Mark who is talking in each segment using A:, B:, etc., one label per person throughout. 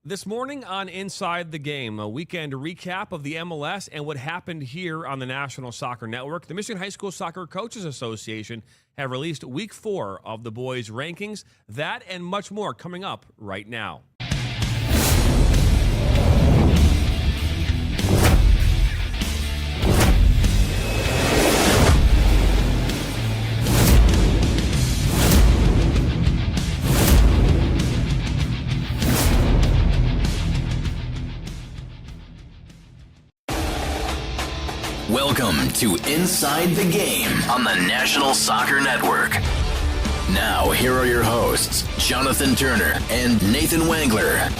A: This morning on Inside the Game, a weekend recap of the MLS and what happened here on the National Soccer Network. The Michigan High School Soccer Coaches Association have released week 4 of the boys' rankings. That and much more coming up right now.
B: Welcome to Inside the Game on the National Soccer Network. Now, here are your hosts, Jonathan Turner and Nathan Wangler.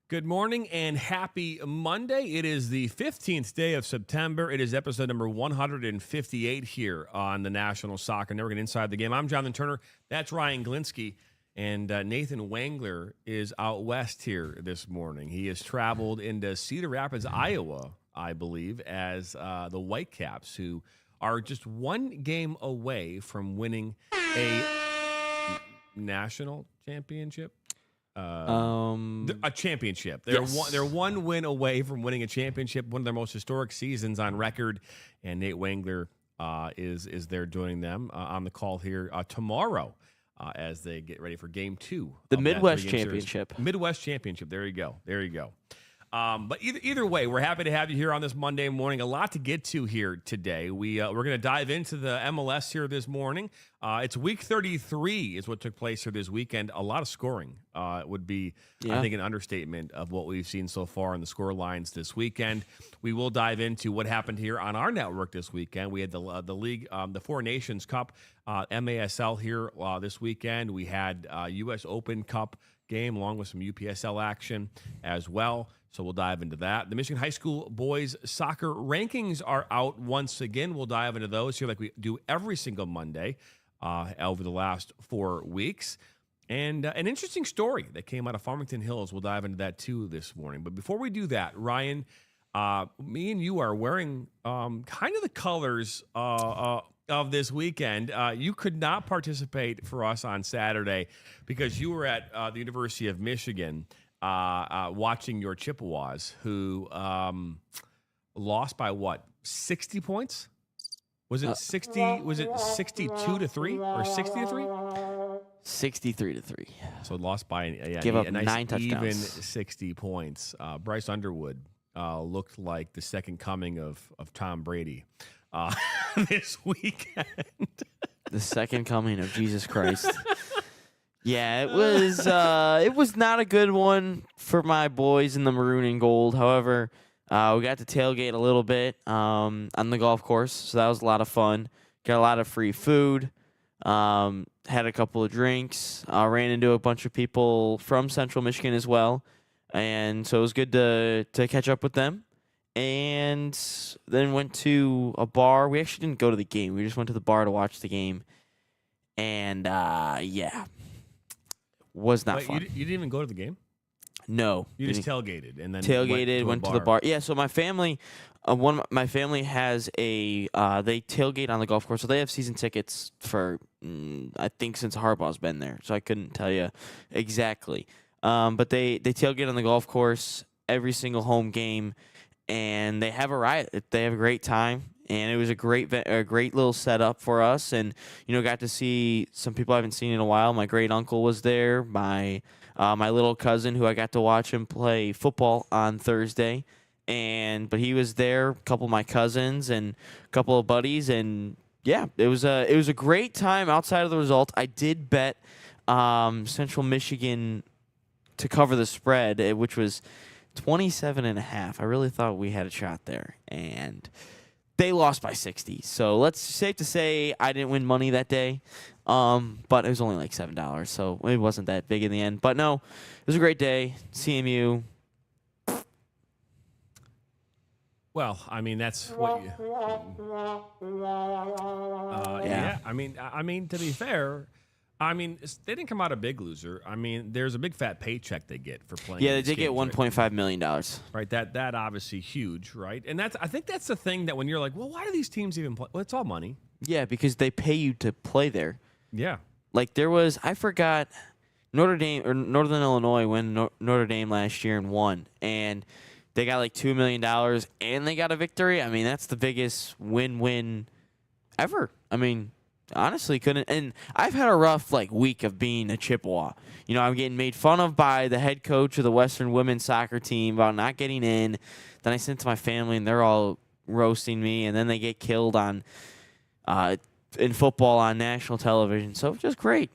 A: Good morning and happy Monday. It is the 15th day of September. It is episode number 158 here on the National Soccer Network and Inside the Game. I'm Jonathan Turner. That's Ryan Glinsky. And Nathan Wangler is out west here this morning. He has traveled into Cedar Rapids, Iowa, I believe, as the Whitecaps, who are just one game away from winning a national championship. A championship. They're one win away from winning a championship, one of their most historic seasons on record. And Nate Wangler is there joining them on the call here tomorrow as they get ready for Game 2.
C: The Midwest Championship.
A: Midwest Championship. There you go. But either way, we're happy to have you here on this Monday morning. A lot to get to here today. We're going to dive into the MLS here this morning. It's week 33 is what took place here this weekend. A lot of scoring would be, I think, an understatement of what we've seen so far in the score lines this weekend. We will dive into what happened here on our network this weekend. We had the league, the Four Nations Cup, MASL here this weekend. We had U.S. Open Cup game along with some UPSL action as well. So we'll dive into that. The Michigan High School boys soccer rankings are out once again. We'll dive into those here like we do every single Monday over the last 4 weeks. And an interesting story that came out of Farmington Hills. We'll dive into that too this morning. But before we do that, Ryan, me and you are wearing kind of the colors of this weekend. You could not participate for us on Saturday because you were at the University of Michigan watching your Chippewas, who lost by what, 60 points? Was it 60? Was it 62-3 or 60-3?
C: 63-3.
A: So lost by a nice
C: 9 touchdowns.
A: Even 60 points. Bryce Underwood looked like the second coming of Tom Brady this weekend.
C: The second coming of Jesus Christ. Yeah, it was not a good one for my boys in the maroon and gold. However, we got to tailgate a little bit on the golf course, so that was a lot of fun. Got a lot of free food. Had a couple of drinks. Ran into a bunch of people from Central Michigan as well, and so it was good to catch up with them. And then went to a bar. We actually didn't go to the game. We just went to the bar to watch the game. And was not fun.
A: You didn't even go to the game?
C: No.
A: You just tailgated and then
C: went to the bar. Yeah, so my family, my family has they tailgate on the golf course. So they have season tickets for I think since Harbaugh's been there. So I couldn't tell you exactly. But they tailgate on the golf course every single home game, and they have a riot. They have a great time. And it was a great little setup for us, and got to see some people I haven't seen in a while. My great uncle was there. My little cousin, who I got to watch him play football on Thursday, but he was there. A couple of my cousins and a couple of buddies, and yeah, it was a great time. Outside of the result, I did bet Central Michigan to cover the spread, which was 27.5. I really thought we had a shot there, and they lost by 60. So safe to say I didn't win money that day. But it was only like $7, so it wasn't that big in the end. But no, it was a great day. CMU.
A: Well, I mean, that's what you. Yeah. I mean, to be fair, I mean, they didn't come out a big loser. I mean, there's a big fat paycheck they get for playing.
C: Yeah, they
A: these
C: did get
A: games,
C: $1.5 million.
A: right? That obviously huge, right? And I think that's the thing that when you're like, well, why do these teams even play? Well, it's all money.
C: Yeah, because they pay you to play there.
A: Yeah.
C: Like I forgot, Notre Dame or Northern Illinois went Notre Dame last year and won, and they got like $2 million and they got a victory. I mean, that's the biggest win-win ever. I mean, honestly, couldn't. And I've had a rough week of being a Chippewa. You know, I'm getting made fun of by the head coach of the Western women's soccer team about not getting in. Then I sent it to my family, and they're all roasting me, and then they get killed on in football on national television. So just great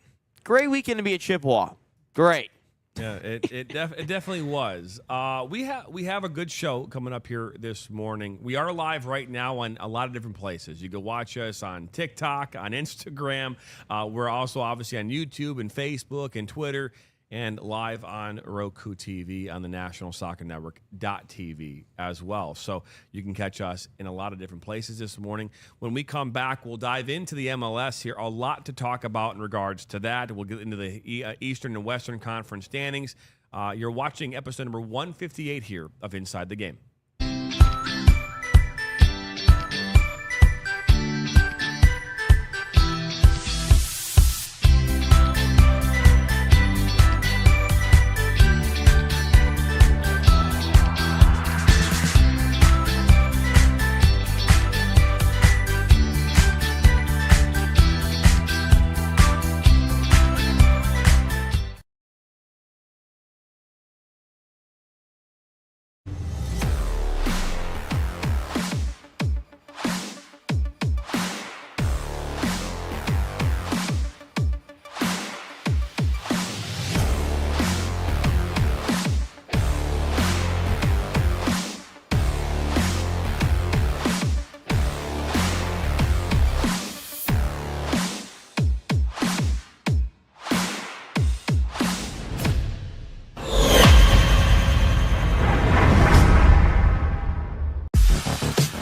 C: weekend to be a Chippewa. Great.
A: Yeah, it definitely was. We have a good show coming up here this morning. We are live right now on a lot of different places. You can watch us on TikTok, on Instagram. We're also obviously on YouTube and Facebook and Twitter, and live on Roku TV on the National Soccer Network .tv as well. So you can catch us in a lot of different places this morning. When we come back, we'll dive into the MLS here. A lot to talk about in regards to that. We'll get into the Eastern and Western Conference standings. You're watching episode number 158 here of Inside the Game.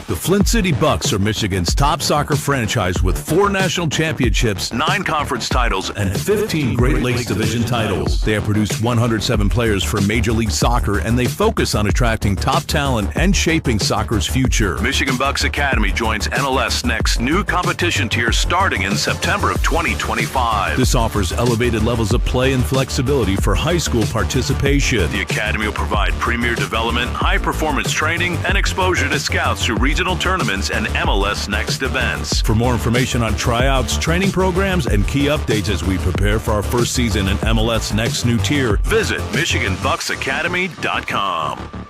D: The Flint City Bucks are Michigan's top soccer franchise with 4 national championships, 9 conference titles, and 15 Great Lakes Division titles. They have produced 107 players for Major League Soccer, and they focus on attracting top talent and shaping soccer's future. Michigan Bucks Academy joins NLS Next new competition tier starting in September of 2025. This offers elevated levels of play and flexibility for high school participation. The Academy will provide premier development, high-performance training, and exposure to scouts through regional tournaments and MLS Next events. For more information on tryouts, training programs, and key updates as we prepare for our first season in MLS Next new tier, visit MichiganBucksAcademy.com.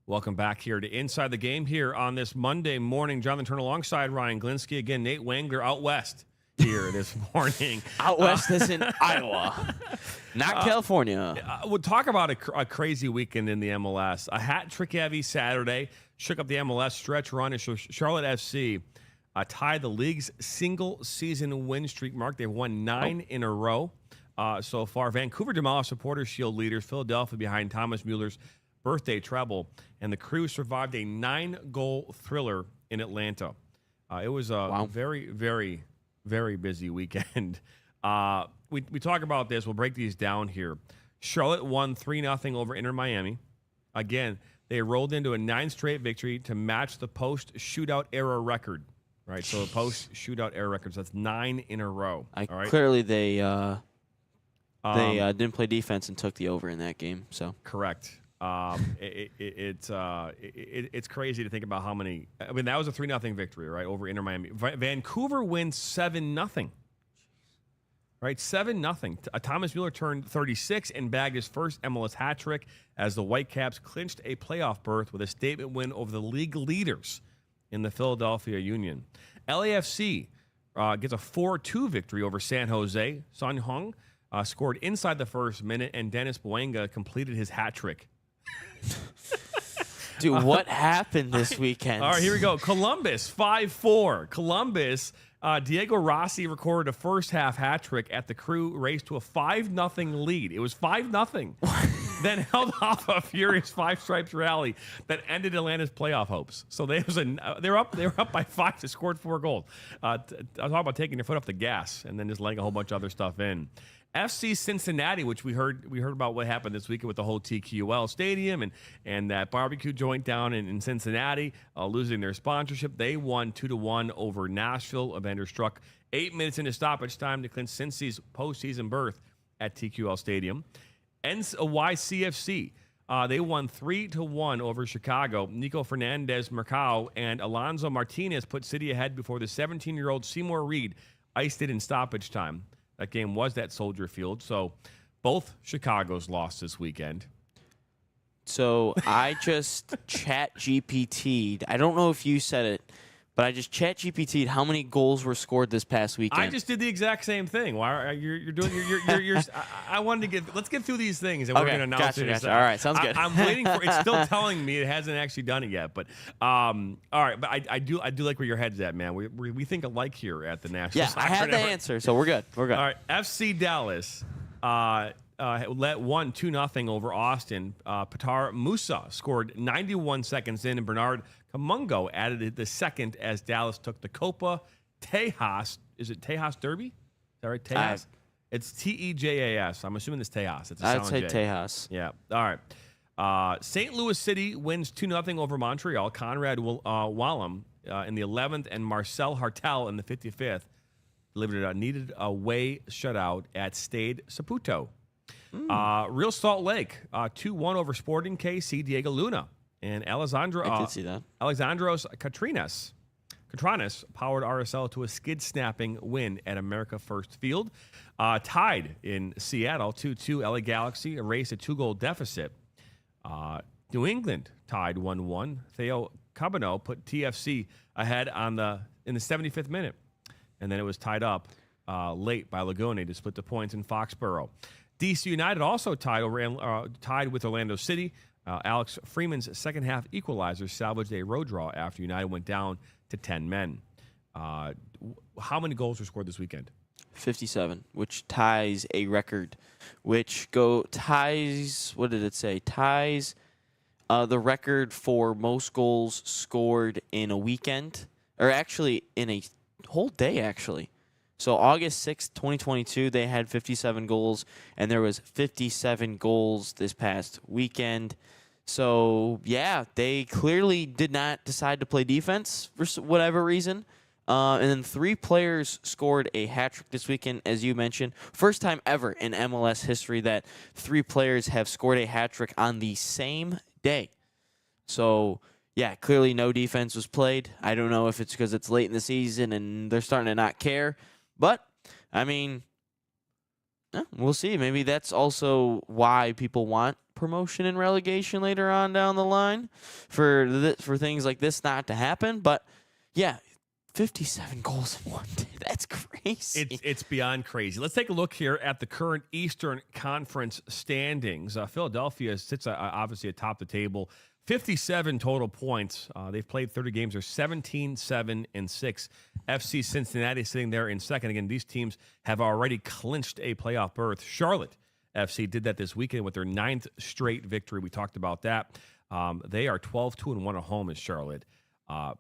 A: Welcome back here to Inside the Game here on this Monday morning. Jonathan Turner alongside Ryan Glinsky. Again, Nate Wangler out west here this morning.
C: Out west is in Iowa, not California.
A: We'll talk about a crazy weekend in the MLS. A hat-trick-heavy Saturday shook up the MLS stretch run as Charlotte FC tied the league's single-season win streak mark. They've won 9 in a row so far. Vancouver demolished Supporters Shield leaders Philadelphia behind Thomas Mueller's birthday treble, and the Crew survived a 9-goal thriller in Atlanta. It was a very, very, very busy weekend. We talk about this. We'll break these down here. Charlotte won 3-0 over Inter Miami. Again, they rolled into a 9th-straight victory to match the post-shootout era record. Right, so the post-shootout era record. So that's 9 in a row.
C: Clearly, they didn't play defense and took the over in that game. So
A: correct. It's crazy to think about how many. I mean, that was a 3-0 victory, right, over Inter Miami. Vancouver wins 7-0. right? 7-0. Thomas Mueller turned 36 and bagged his first MLS hat trick as the Whitecaps clinched a playoff berth with a statement win over the league leaders in the Philadelphia Union. LAFC gets a 4-2 victory over San Jose. Son Heung scored inside the first minute, and Dennis Buenga completed his hat trick.
C: Dude, what happened this weekend?
A: All right, here we go. Columbus, 5-4. Columbus, Diego Rossi recorded a first-half hat trick at the Crew race to a 5-0 lead. It was 5-0. Then held off a furious Five Stripes rally that ended Atlanta's playoff hopes. So they were up by 5. They scored 4 goals. I was talking about taking your foot off the gas and then just letting a whole bunch of other stuff in. FC Cincinnati, which we heard about what happened this weekend with the whole TQL stadium and that barbecue joint down in Cincinnati, losing their sponsorship. They won 2-1 over Nashville. Evander struck 8 minutes into stoppage time to clinch Cincy's postseason berth at TQL Stadium. NYCFC, they won 3-1 over Chicago. Nico Fernandez Mercado and Alonso Martinez put City ahead before the 17-year-old Seymour Reed iced it in stoppage time. That game was at Soldier Field. So both Chicago's lost this weekend.
C: So I just chat GPT'd. I don't know if you said it, but I just chat GPT'd how many goals were scored this past weekend.
A: I just did the exact same thing. Why are you're doing? I wanted to get. Let's get through these things, and we're going to announce it.
C: Gotcha. All right, sounds good.
A: I'm waiting for. It's still telling me it hasn't actually done it yet, but all right. But I do like where your head's at, man. We think alike here at the National.
C: Yeah,
A: Soccer
C: I had the
A: Network.
C: answer, so we're good. All
A: right, FC Dallas. Won 2-0 over Austin. Petar Musa scored 91 seconds in, and Bernard Camungo added the second as Dallas took the Copa Tejas. Is it Tejas Derby? Is that right? Tejas? It's Tejas. I'm assuming it's Tejas. It's a
C: I'd
A: silent
C: say
A: J.
C: Tejas.
A: Yeah. All right. St. Louis City wins 2-0 over Montreal. Conrad Wallam in the 11th and Marcel Hartel in the 55th delivered a needed away shutout at Stade Saputo. Real Salt Lake, 2-1 over Sporting KC. Diego Luna and Alessandro.
C: I did see that.
A: Alexandros Catranes powered RSL to a skid-snapping win at America First Field. Tied in Seattle, 2-2. LA Galaxy erased a 2-goal deficit. New England tied 1-1. Theo Cabano put TFC ahead in the 75th minute, and then it was tied up late by Laguna to split the points in Foxborough. DC United also tied with Orlando City. Alex Freeman's second-half equalizer salvaged a road draw after United went down to 10 men. How many goals were scored this weekend?
C: 57, which ties a record, ties, what did it say? Ties the record for most goals scored in a weekend, or actually in a whole day, actually. So August 6th, 2022, they had 57 goals, and there was 57 goals this past weekend. So, yeah, they clearly did not decide to play defense for whatever reason. And then 3 players scored a hat trick this weekend, as you mentioned. First time ever in MLS history that 3 players have scored a hat trick on the same day. So, yeah, clearly no defense was played. I don't know if it's because it's late in the season and they're starting to not care. But, I mean, we'll see. Maybe that's also why people want promotion and relegation later on down the line for things like this not to happen. But, yeah, 57 goals in one day. That's crazy.
A: It's beyond crazy. Let's take a look here at the current Eastern Conference standings. Philadelphia sits obviously atop the table. 57 total points. They've played 30 games. They're 17-7-6. FC Cincinnati sitting there in second. Again, these teams have already clinched a playoff berth. Charlotte FC did that this weekend with their 9th straight victory. We talked about that. They are 12-2-1 at home in Charlotte.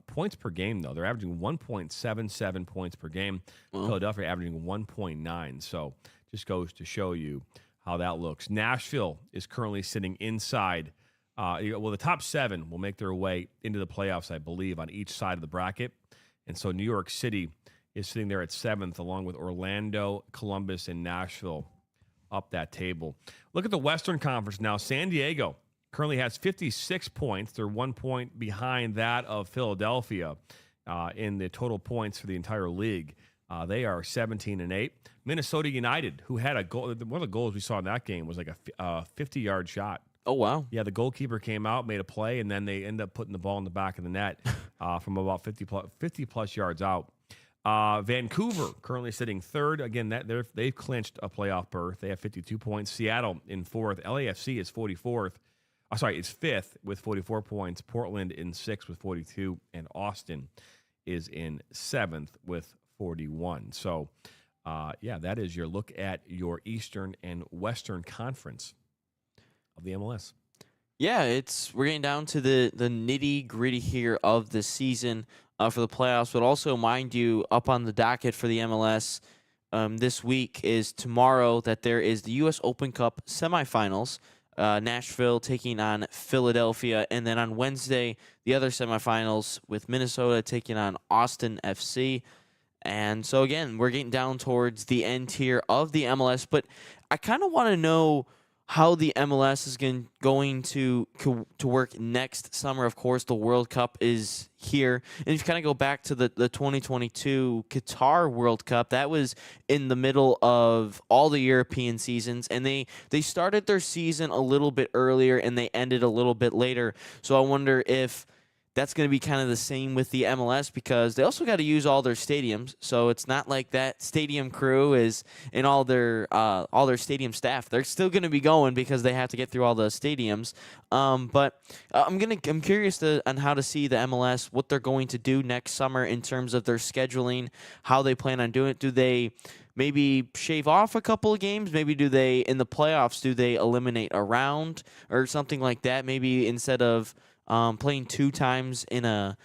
A: Points per game, though, they're averaging 1.77 points per game. Philadelphia averaging 1.9. So just goes to show you how that looks. Nashville is currently sitting inside. The top 7 will make their way into the playoffs, I believe, on each side of the bracket. And so New York City is sitting there at 7th, along with Orlando, Columbus, and Nashville up that table. Look at the Western Conference now. San Diego currently has 56 points. They're 1 point behind that of Philadelphia in the total points for the entire league. They are 17-8. Minnesota United, who had a goal, one of the goals we saw in that game was like a 50-yard shot.
C: Oh, wow.
A: Yeah, the goalkeeper came out, made a play, and then they end up putting the ball in the back of the net from about 50 plus yards out. Vancouver currently sitting third. Again, they've clinched a playoff berth. They have 52 points. Seattle in fourth. LAFC is 44th. It's fifth with 44 points. Portland in sixth with 42, and Austin is in seventh with 41. So, that is your look at your Eastern and Western Conference of the MLS.
C: Yeah, we're getting down to the nitty gritty here of the season for the playoffs. But also, mind you, up on the docket for the MLS this week is tomorrow that there is the U.S. Open Cup semifinals. Nashville taking on Philadelphia, and then on Wednesday, the other semifinals with Minnesota taking on Austin FC. And so again, we're getting down towards the end here of the MLS, but I kind of want to know how the MLS is going to work next summer. Of course, the World Cup is here. And if you kind of go back to the 2022 Qatar World Cup, that was in the middle of all the European seasons. And they started their season a little bit earlier and they ended a little bit later. So I wonder if that's going to be kind of the same with the MLS, because they also got to use all their stadiums. So it's not like that stadium crew is in all their stadium staff. They're still going to be going because they have to get through all the stadiums. But I'm curious on how to see the MLS, what they're going to do next summer in terms of their scheduling, how they plan on doing it. Do they maybe shave off a couple of games? Maybe in the playoffs, do they eliminate a round or something like that? Maybe instead of playing 2 times in a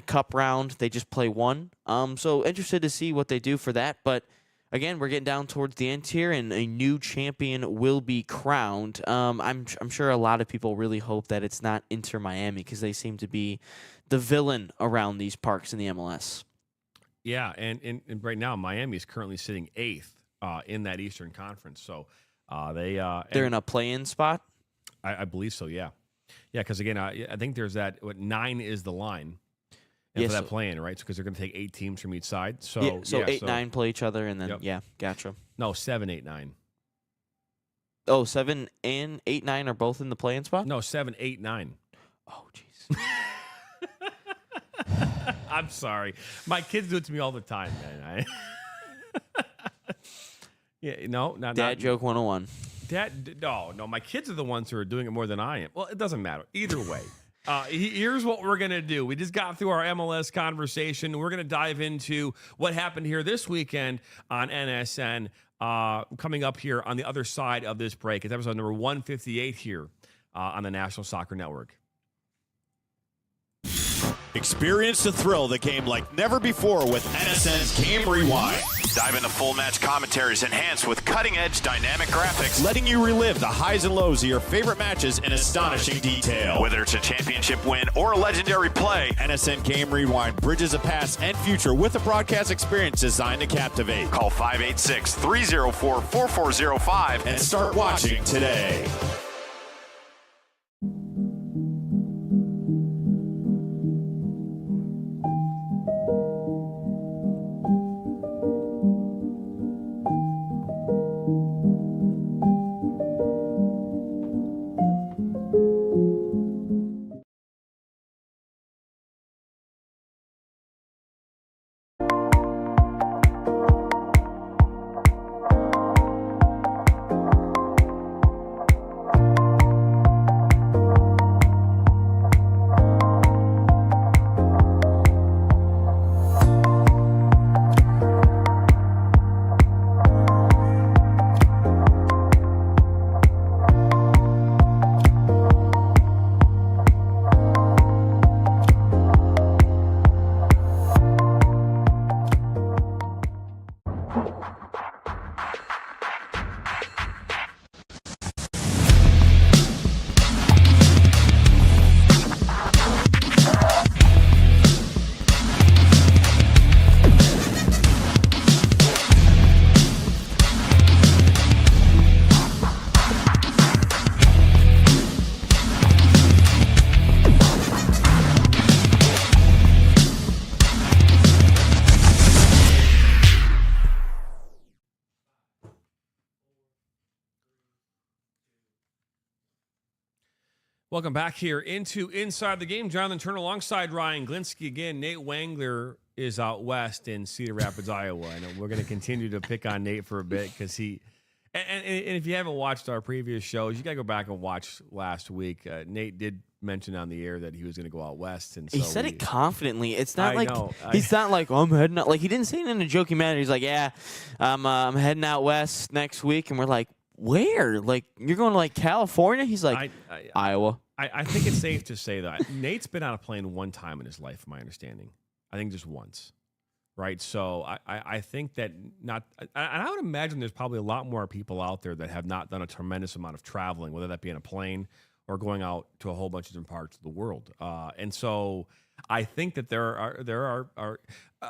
C: cup round, they just play 1. So interested to see what they do for that. But again, we're getting down towards the end here, and a new champion will be crowned. I'm sure a lot of people really hope that it's not Inter Miami, because they seem to be the villain around these parks in the MLS.
A: Yeah, and right now Miami is currently sitting 8th in that Eastern Conference. So they're
C: in a play-in spot.
A: I believe so. Yeah. Yeah, because again, I think there's that. 9 is the line for that play-in, right? Because they're going to take 8 teams from each side. So
C: 8-9 play each other, and then gotcha.
A: No, 7, 8, 9.
C: Oh, 7 and 8, 9 are both in the play-in spot.
A: No, 7, 8, 9.
C: Oh, jeez.
A: I'm sorry, my kids do it to me all the time, man. Dad
C: joke 101.
A: No, my kids are the ones who are doing it more than I am. Well, it doesn't matter. Either way, here's what we're going to do. We just got through our MLS conversation. We're going to dive into what happened here this weekend on NSN, coming up here on the other side of this break. It's episode number 158 here on the National Soccer Network.
E: Experience the thrill of the game like never before with NSN's Game Rewind. Dive into full match commentaries enhanced with cutting-edge dynamic graphics, letting you relive the highs and lows of your favorite matches in astonishing detail. Whether it's a championship win or a legendary play, NSN Game Rewind bridges the past and future with a broadcast experience designed to captivate. Call 586-304-4405 and start watching today.
A: Welcome back here into Inside the Game. Jonathan Turner alongside Ryan Glinsky again. Nate Wangler is out west in Cedar Rapids, Iowa. And we're going to continue to pick on Nate for a bit because he – and if you haven't watched our previous shows, you got to go back and watch last week. Nate did mention on the air that he was going to go out west. And so
C: he said it confidently. It's not
A: I
C: like
A: know.
C: he's not like, oh, I'm heading out. Like, he didn't say it in a joking manner. He's like, yeah, I'm heading out west next week. And we're like, where? Like, you're going to, like, California? He's like, Iowa.
A: I think it's safe to say that Nate's been on a plane one time in his life, from my understanding. I think just once, right? So I think that not – and I would imagine there's probably a lot more people out there that have not done a tremendous amount of traveling, whether that be in a plane or going out to a whole bunch of different parts of the world. And so I think that there are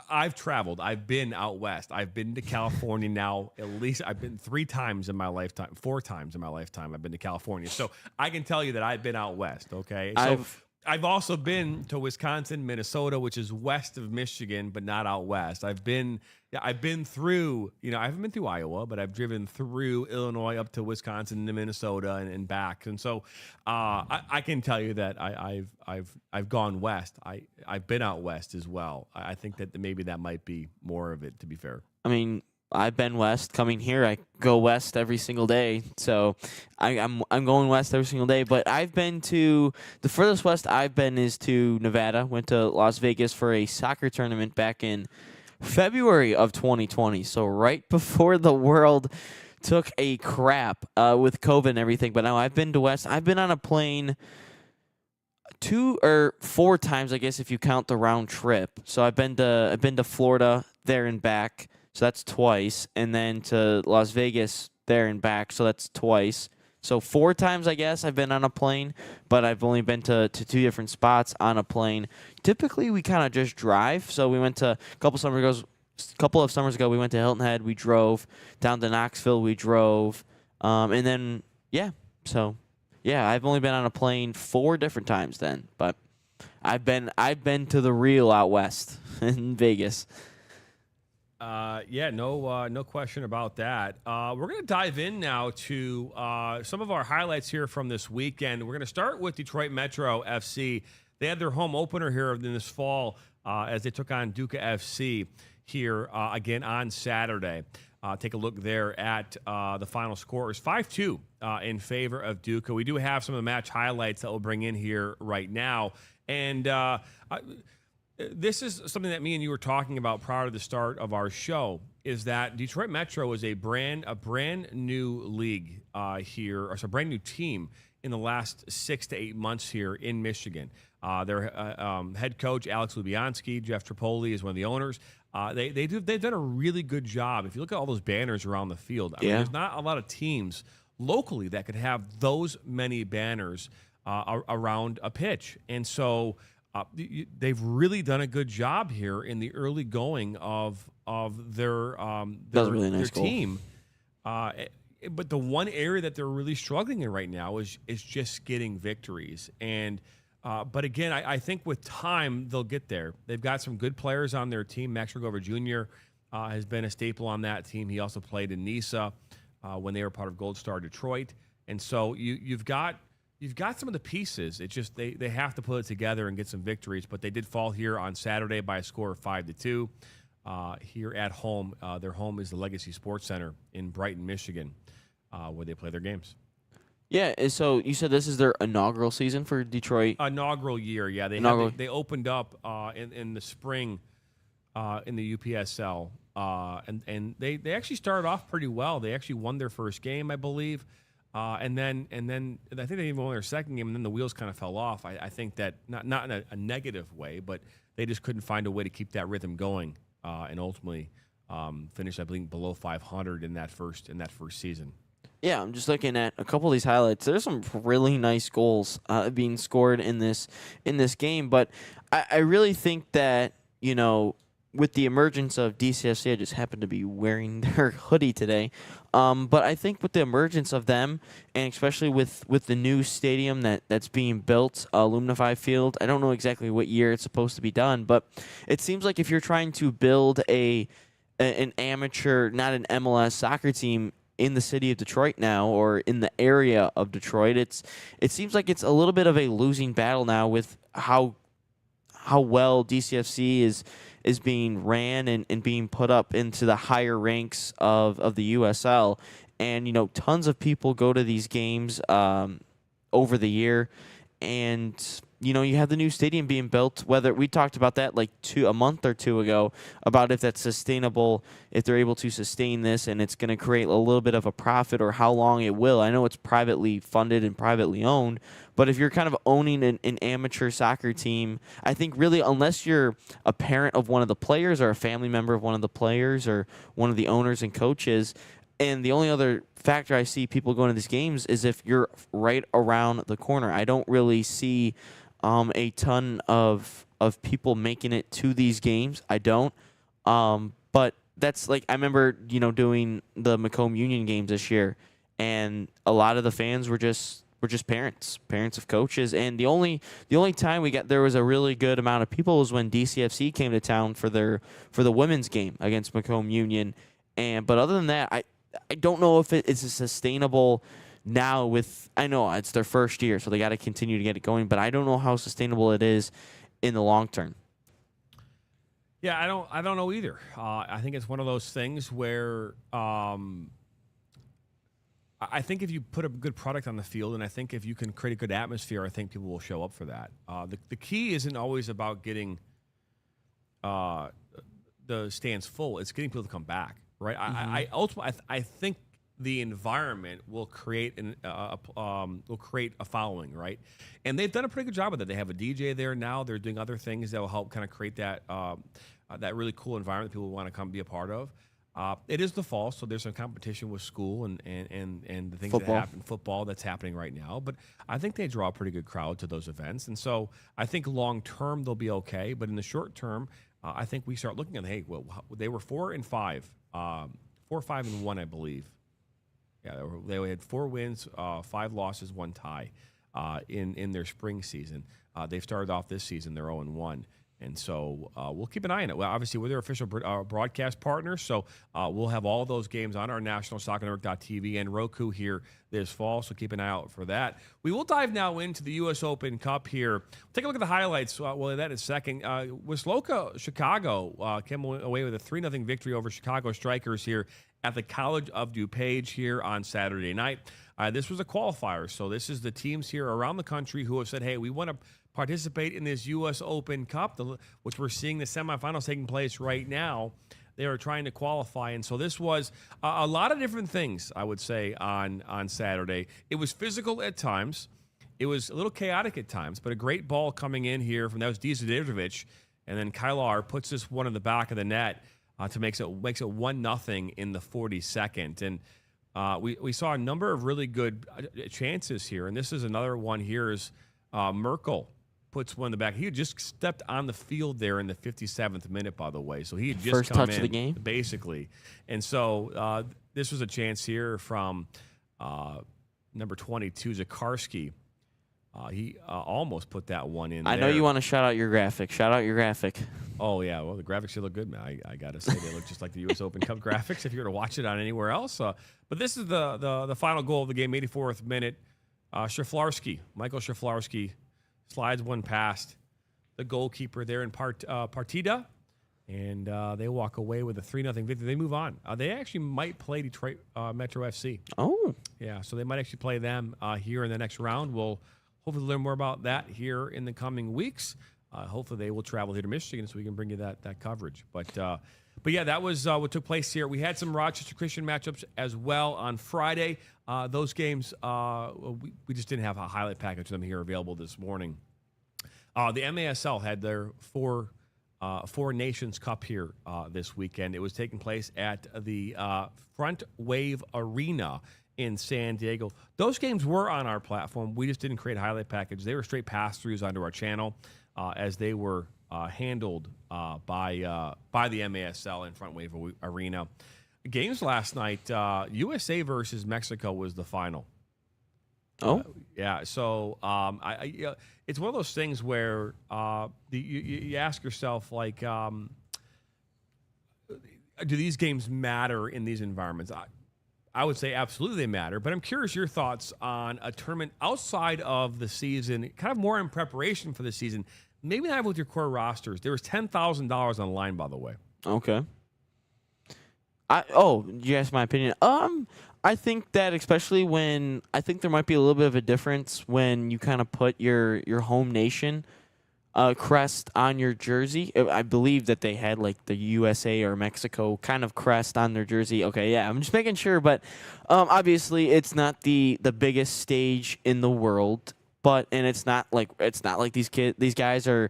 A: I've traveled. I've been out west. I've been to California now. At least I've been 3 times in my lifetime, 4 times in my lifetime. I've been to California. So I can tell you that I've been out west. Okay. So I've also been to Wisconsin, Minnesota, which is west of Michigan, but not out west. I've been through, I haven't been through Iowa, but I've driven through Illinois up to Wisconsin to Minnesota and back. And so I can tell you that I've gone west. I've been out west as well. I think that maybe that might be more of it, to be fair.
C: I mean, I've been west. Coming here, I go west every single day. So I'm going west every single day. But I've been to the furthest west I've been is to Nevada. Went to Las Vegas for a soccer tournament back in February of 2020. So right before the world took a crap with COVID and everything. But now I've been to west. I've been on a plane 2 or 4 times, I guess, if you count the round trip. So I've been to Florida there and back. So that's twice, and then to Las Vegas there and back, so that's twice. So 4 times, I guess, I've been on a plane, but I've only been to 2 different spots on a plane. Typically, we kind of just drive. So we went to a couple of summers ago, we went to Hilton Head. We drove down to Knoxville. We drove, and then I've only been on a plane 4 different times then, but I've been to the real out west in Vegas.
A: No question about that. We're going to dive in now to some of our highlights here from this weekend. We're going to start with Detroit Metro FC. They had their home opener here in this fall as they took on Duca FC here again on Saturday. Take a look there at the final score is 5-2 in favor of Duca. We do have some of the match highlights that we'll bring in here right now. And this is something that me and you were talking about prior to the start of our show, is that Detroit Metro is a brand new league here, or a brand new team in the last 6 to 8 months here in Michigan. Their head coach, Alex Lubianski, Jeff Tripoli is one of the owners. They've done a really good job. If you look at all those banners around the field, I mean, there's not a lot of teams locally that could have those many banners around a pitch. And so they've really done a good job here in the early going of their
C: really nice
A: team. But the one area that they're really struggling in right now is just getting victories. And but again, I think with time they'll get there. They've got some good players on their team. Max Rigover Jr. Has been a staple on that team. He also played in NISA when they were part of Gold Star Detroit. And so you've got some of the pieces. It's just they have to put it together and get some victories. But they did fall here on Saturday by a score of 5-2 here at home. Their home is the Legacy Sports Center in Brighton, Michigan, where they play their games.
C: Yeah, so you said this is their inaugural season for Detroit?
A: Inaugural year, yeah. They opened up in the spring in the UPSL, and they actually started off pretty well. They actually won their first game, I believe. And then I think they even won their second game, and then the wheels kind of fell off. I think that not in a negative way, but they just couldn't find a way to keep that rhythm going, and ultimately finished, I believe, below 500 in that first season.
C: Yeah, I'm just looking at a couple of these highlights. There's some really nice goals being scored in this game, but I really think that, with the emergence of DCFC, I just happened to be wearing their hoodie today. But I think with the emergence of them, and especially with the new stadium that's being built, Lumnify Field, I don't know exactly what year it's supposed to be done, but it seems like if you're trying to build an amateur, not an MLS soccer team, in the city of Detroit now, or in the area of Detroit. It seems like it's a little bit of a losing battle now with how well DCFC is being ran and being put up into the higher ranks of the USL. And, tons of people go to these games over the year. And, you have the new stadium being built, whether we talked about that like a month or two ago, about if that's sustainable, if they're able to sustain this and it's going to create a little bit of a profit, or how long it will. I know it's privately funded and privately owned, but if you're kind of owning an amateur soccer team, I think really, unless you're a parent of one of the players or a family member of one of the players or one of the owners and coaches, and the only other factor I see people going to these games is if you're right around the corner. I don't really see a ton of people making it to these games. I don't. But that's like, I remember, doing the Macomb Union games this year, and a lot of the fans were just parents of coaches. And the only time there was a really good amount of people was when DCFC came to town for the women's game against Macomb Union. But other than that, I don't know if it's sustainable now. I know it's their first year, so they got to continue to get it going, but I don't know how sustainable it is in the long term.
A: Yeah, I don't know either. I think it's one of those things where I think if you put a good product on the field, and I think if you can create a good atmosphere, I think people will show up for that. The key isn't always about getting the stands full. It's getting people to come back, right? Mm-hmm. Ultimately, I think the environment will create a following, right? And they've done a pretty good job with it. They have a DJ there now. They're doing other things that will help kind of create that really cool environment that people want to come be a part of. It is the fall, so there's some competition with school and the things that happen, football that's happening right now. But I think they draw a pretty good crowd to those events. And so I think long term they'll be okay. But in the short term, I think we start looking at, hey, well, they were 4-5, 4-5-1, I believe. Yeah, they had 4 wins, 5 losses, 1 tie in their spring season. They've started off this season, they're 0-1. And so we'll keep an eye on it. Well, obviously, we're their official broadcast partner, so we'll have all those games on our nationalsoccernetwork.tv and Roku here this fall, so keep an eye out for that. We will dive now into the U.S. Open Cup here. Take a look at the highlights. Well, that in a second. Wisloka Chicago came away with a 3-0 victory over Chicago Strikers here at the College of DuPage here on Saturday night. This was a qualifier, so this is the teams here around the country who have said, hey, we want to participate in this U.S. Open Cup, which we're seeing the semifinals taking place right now. They are trying to qualify, and so this was a lot of different things, I would say, on Saturday. It was physical at times. It was a little chaotic at times, but a great ball coming in here that was Djurdjevic, and then Kylar puts this one in the back of the net to makes it 1-0 in the 42nd. And we saw a number of really good chances here, and this is another one here is Merkel puts one in the back. He had just stepped on the field there in the 57th minute, by the way. So he had just
C: first
A: come
C: touch
A: in,
C: of the game,
A: basically. And so this was a chance here from number 22, Zakarski. He almost put that one in.
C: I know you want to shout out your graphic. Shout out your graphic.
A: Oh, yeah. Well, the graphics should look good, man. I got to say, they look just like the U.S. Open Cup graphics if you were to watch it on anywhere else. But this is the final goal of the game, 84th minute. Shaflarski, Michael Shaflarski, slides one past the goalkeeper there in Partida, and they walk away with a 3-0 victory. They move on. They actually might play Detroit Metro FC.
C: Oh.
A: Yeah, so they might actually play them here in the next round. We'll hopefully learn more about that here in the coming weeks. Hopefully they will travel here to Michigan so we can bring you that coverage. But yeah, that was what took place here. We had some Rochester Christian matchups as well on Friday. Those games, we just didn't have a highlight package of them here available this morning. The MASL had their Four Nations Cup here this weekend. It was taking place at the Front Wave Arena in San Diego. Those games were on our platform. We just didn't create a highlight package. They were straight pass-throughs onto our channel as they were handled by the MASL in Front Wave Arena. Games last night, USA versus Mexico was the final.
C: Oh,
A: yeah. So it's one of those things where you ask yourself, like, do these games matter in these environments? I would say absolutely they matter. But I'm curious your thoughts on a tournament outside of the season, kind of more in preparation for the season. Maybe not with your core rosters. There was $10,000 on the line, by the way.
C: Okay. You asked my opinion. I think that especially when I think there might be a little bit of a difference when you kind of put your home nation crest on your jersey. I believe that they had like the USA or Mexico kind of crest on their jersey. Okay, yeah, I'm just making sure. But obviously, it's not the biggest stage in the world. And it's not like these guys are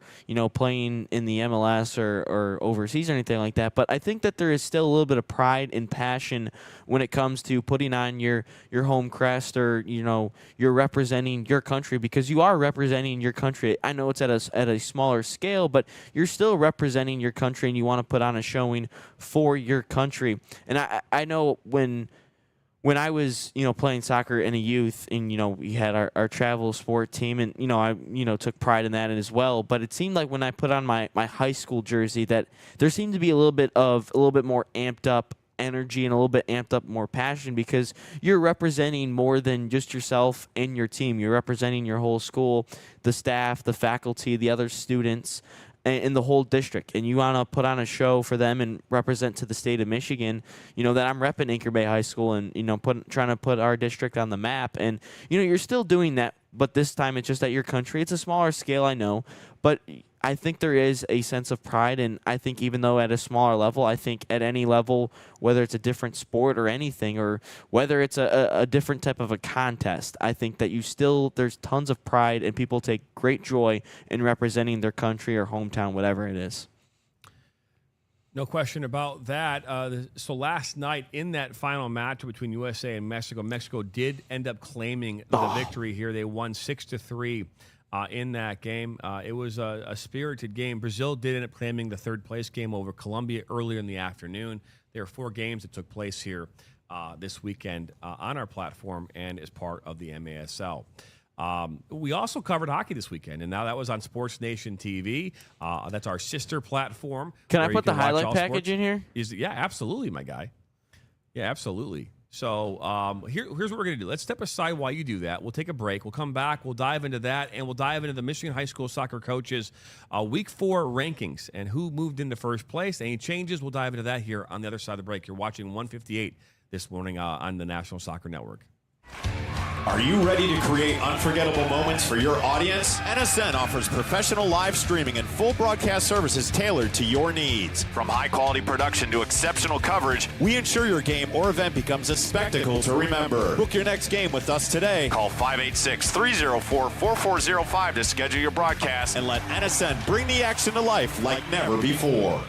C: playing in the MLS or overseas or anything like that. But I think that there is still a little bit of pride and passion when it comes to putting on your home crest, or you're representing your country, because you are representing your country. I know it's at a smaller scale, but you're still representing your country, and you want to put on a showing for your country. And I know when I was, playing soccer in a youth, and, we had our travel sport team, and, I took pride in that as well. But it seemed like when I put on my high school jersey that there seemed to be a little bit more amped up energy and a little bit amped up more passion, because you're representing more than just yourself and your team. You're representing your whole school, the staff, the faculty, the other students, in the whole district, and you want to put on a show for them and represent to the state of Michigan, that I'm repping Anchor Bay High School, and trying to put our district on the map. And you're still doing that, but this time it's just at your country. It's a smaller scale, I know, but I think there is a sense of pride. And I think even though at a smaller level, I think at any level, whether it's a different sport or anything, or whether it's a different type of a contest, I think that there's tons of pride, and people take great joy in representing their country or hometown, whatever it is.
A: No question about that. So last night in that final match between USA and Mexico, Mexico did end up claiming the victory here. They won 6-3 in that game. It was a spirited game. Brazil did end up claiming the third-place game over Colombia earlier in the afternoon. There are 4 games that took place here this weekend on our platform and as part of the MASL. We also covered hockey this weekend, and now that was on Sports Nation TV. That's our sister platform.
C: Can I put the highlight package in here?
A: Yeah, absolutely, my guy. Yeah, absolutely. So here's what we're going to do. Let's step aside while you do that. We'll take a break. We'll come back. We'll dive into that, and we'll dive into the Michigan High School Soccer Coaches Week 4 rankings and who moved into first place. Any changes, we'll dive into that here on the other side of the break. You're watching 158 this morning on the National Soccer Network.
E: Are you ready to create unforgettable moments for your audience? NSN offers professional live streaming and full broadcast services tailored to your needs. From high-quality production to exceptional coverage, we ensure your game or event becomes a spectacle to remember. Book your next game with us today. Call 586-304-4405 to schedule your broadcast, and let NSN bring the action to life like never before.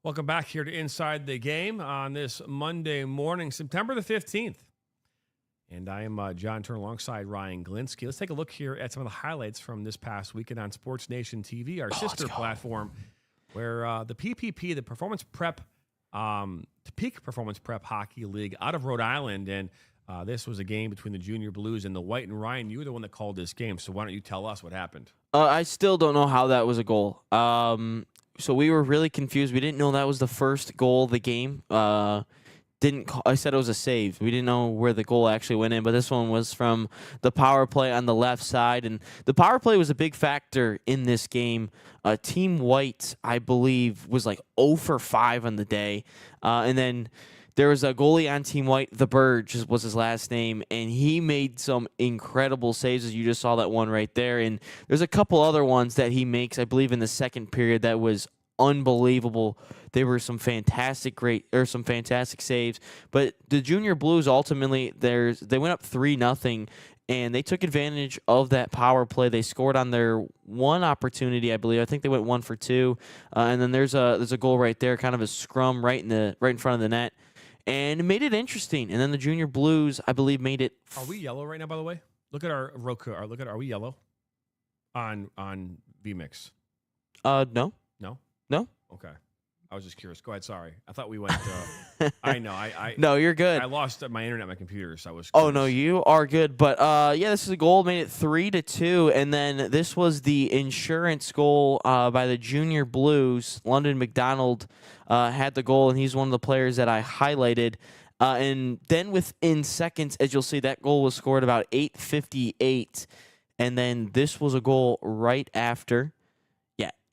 A: Welcome back here to Inside the Game on this Monday morning, September the 15th. And I am John Turner alongside Ryan Glinsky. Let's take a look here at some of the highlights from this past weekend on Sports Nation TV, our sister platform, where the PPP, the Performance Prep, the Peak Performance Prep Hockey League out of Rhode Island. And this was a game between the Junior Blues and the White. And Ryan, you were the one that called this game. So why don't you tell us what happened?
C: I still don't know how that was a goal. So we were really confused. We didn't know that was the first goal of the game. I said it was a save. We didn't know where the goal actually went in, but this one was from the power play on the left side. And the power play was a big factor in this game. Team White, I believe, was like 0 for 5 on the day. And then there was a goalie on Team White, the Burge was his last name, and he made some incredible saves, as you just saw that one right there. And there's a couple other ones that he makes, I believe, in the second period that was unbelievable. They were some fantastic saves. But the Junior Blues ultimately, they went up 3-0, and they took advantage of that power play. They scored on their one opportunity, I believe. I think they went 1 for 2, and then there's a goal right there, kind of a scrum right in front of the net, and it made it interesting. And then the Junior Blues, I believe, made it.
A: Are we yellow right now? By the way, look at our Roku. Are we yellow on VMix?
C: No.
A: No. Okay. I was just curious. Go ahead. Sorry. I thought we went. I know. I
C: No, you're good.
A: I lost my internet, my computer, so I was.
C: Oh no, you are good. But yeah, this is a goal, made it 3-2, and then this was the insurance goal by the Junior Blues. London McDonald had the goal, and he's one of the players that I highlighted. And then within seconds, as you'll see, that goal was scored about 8:58, and then this was a goal right after.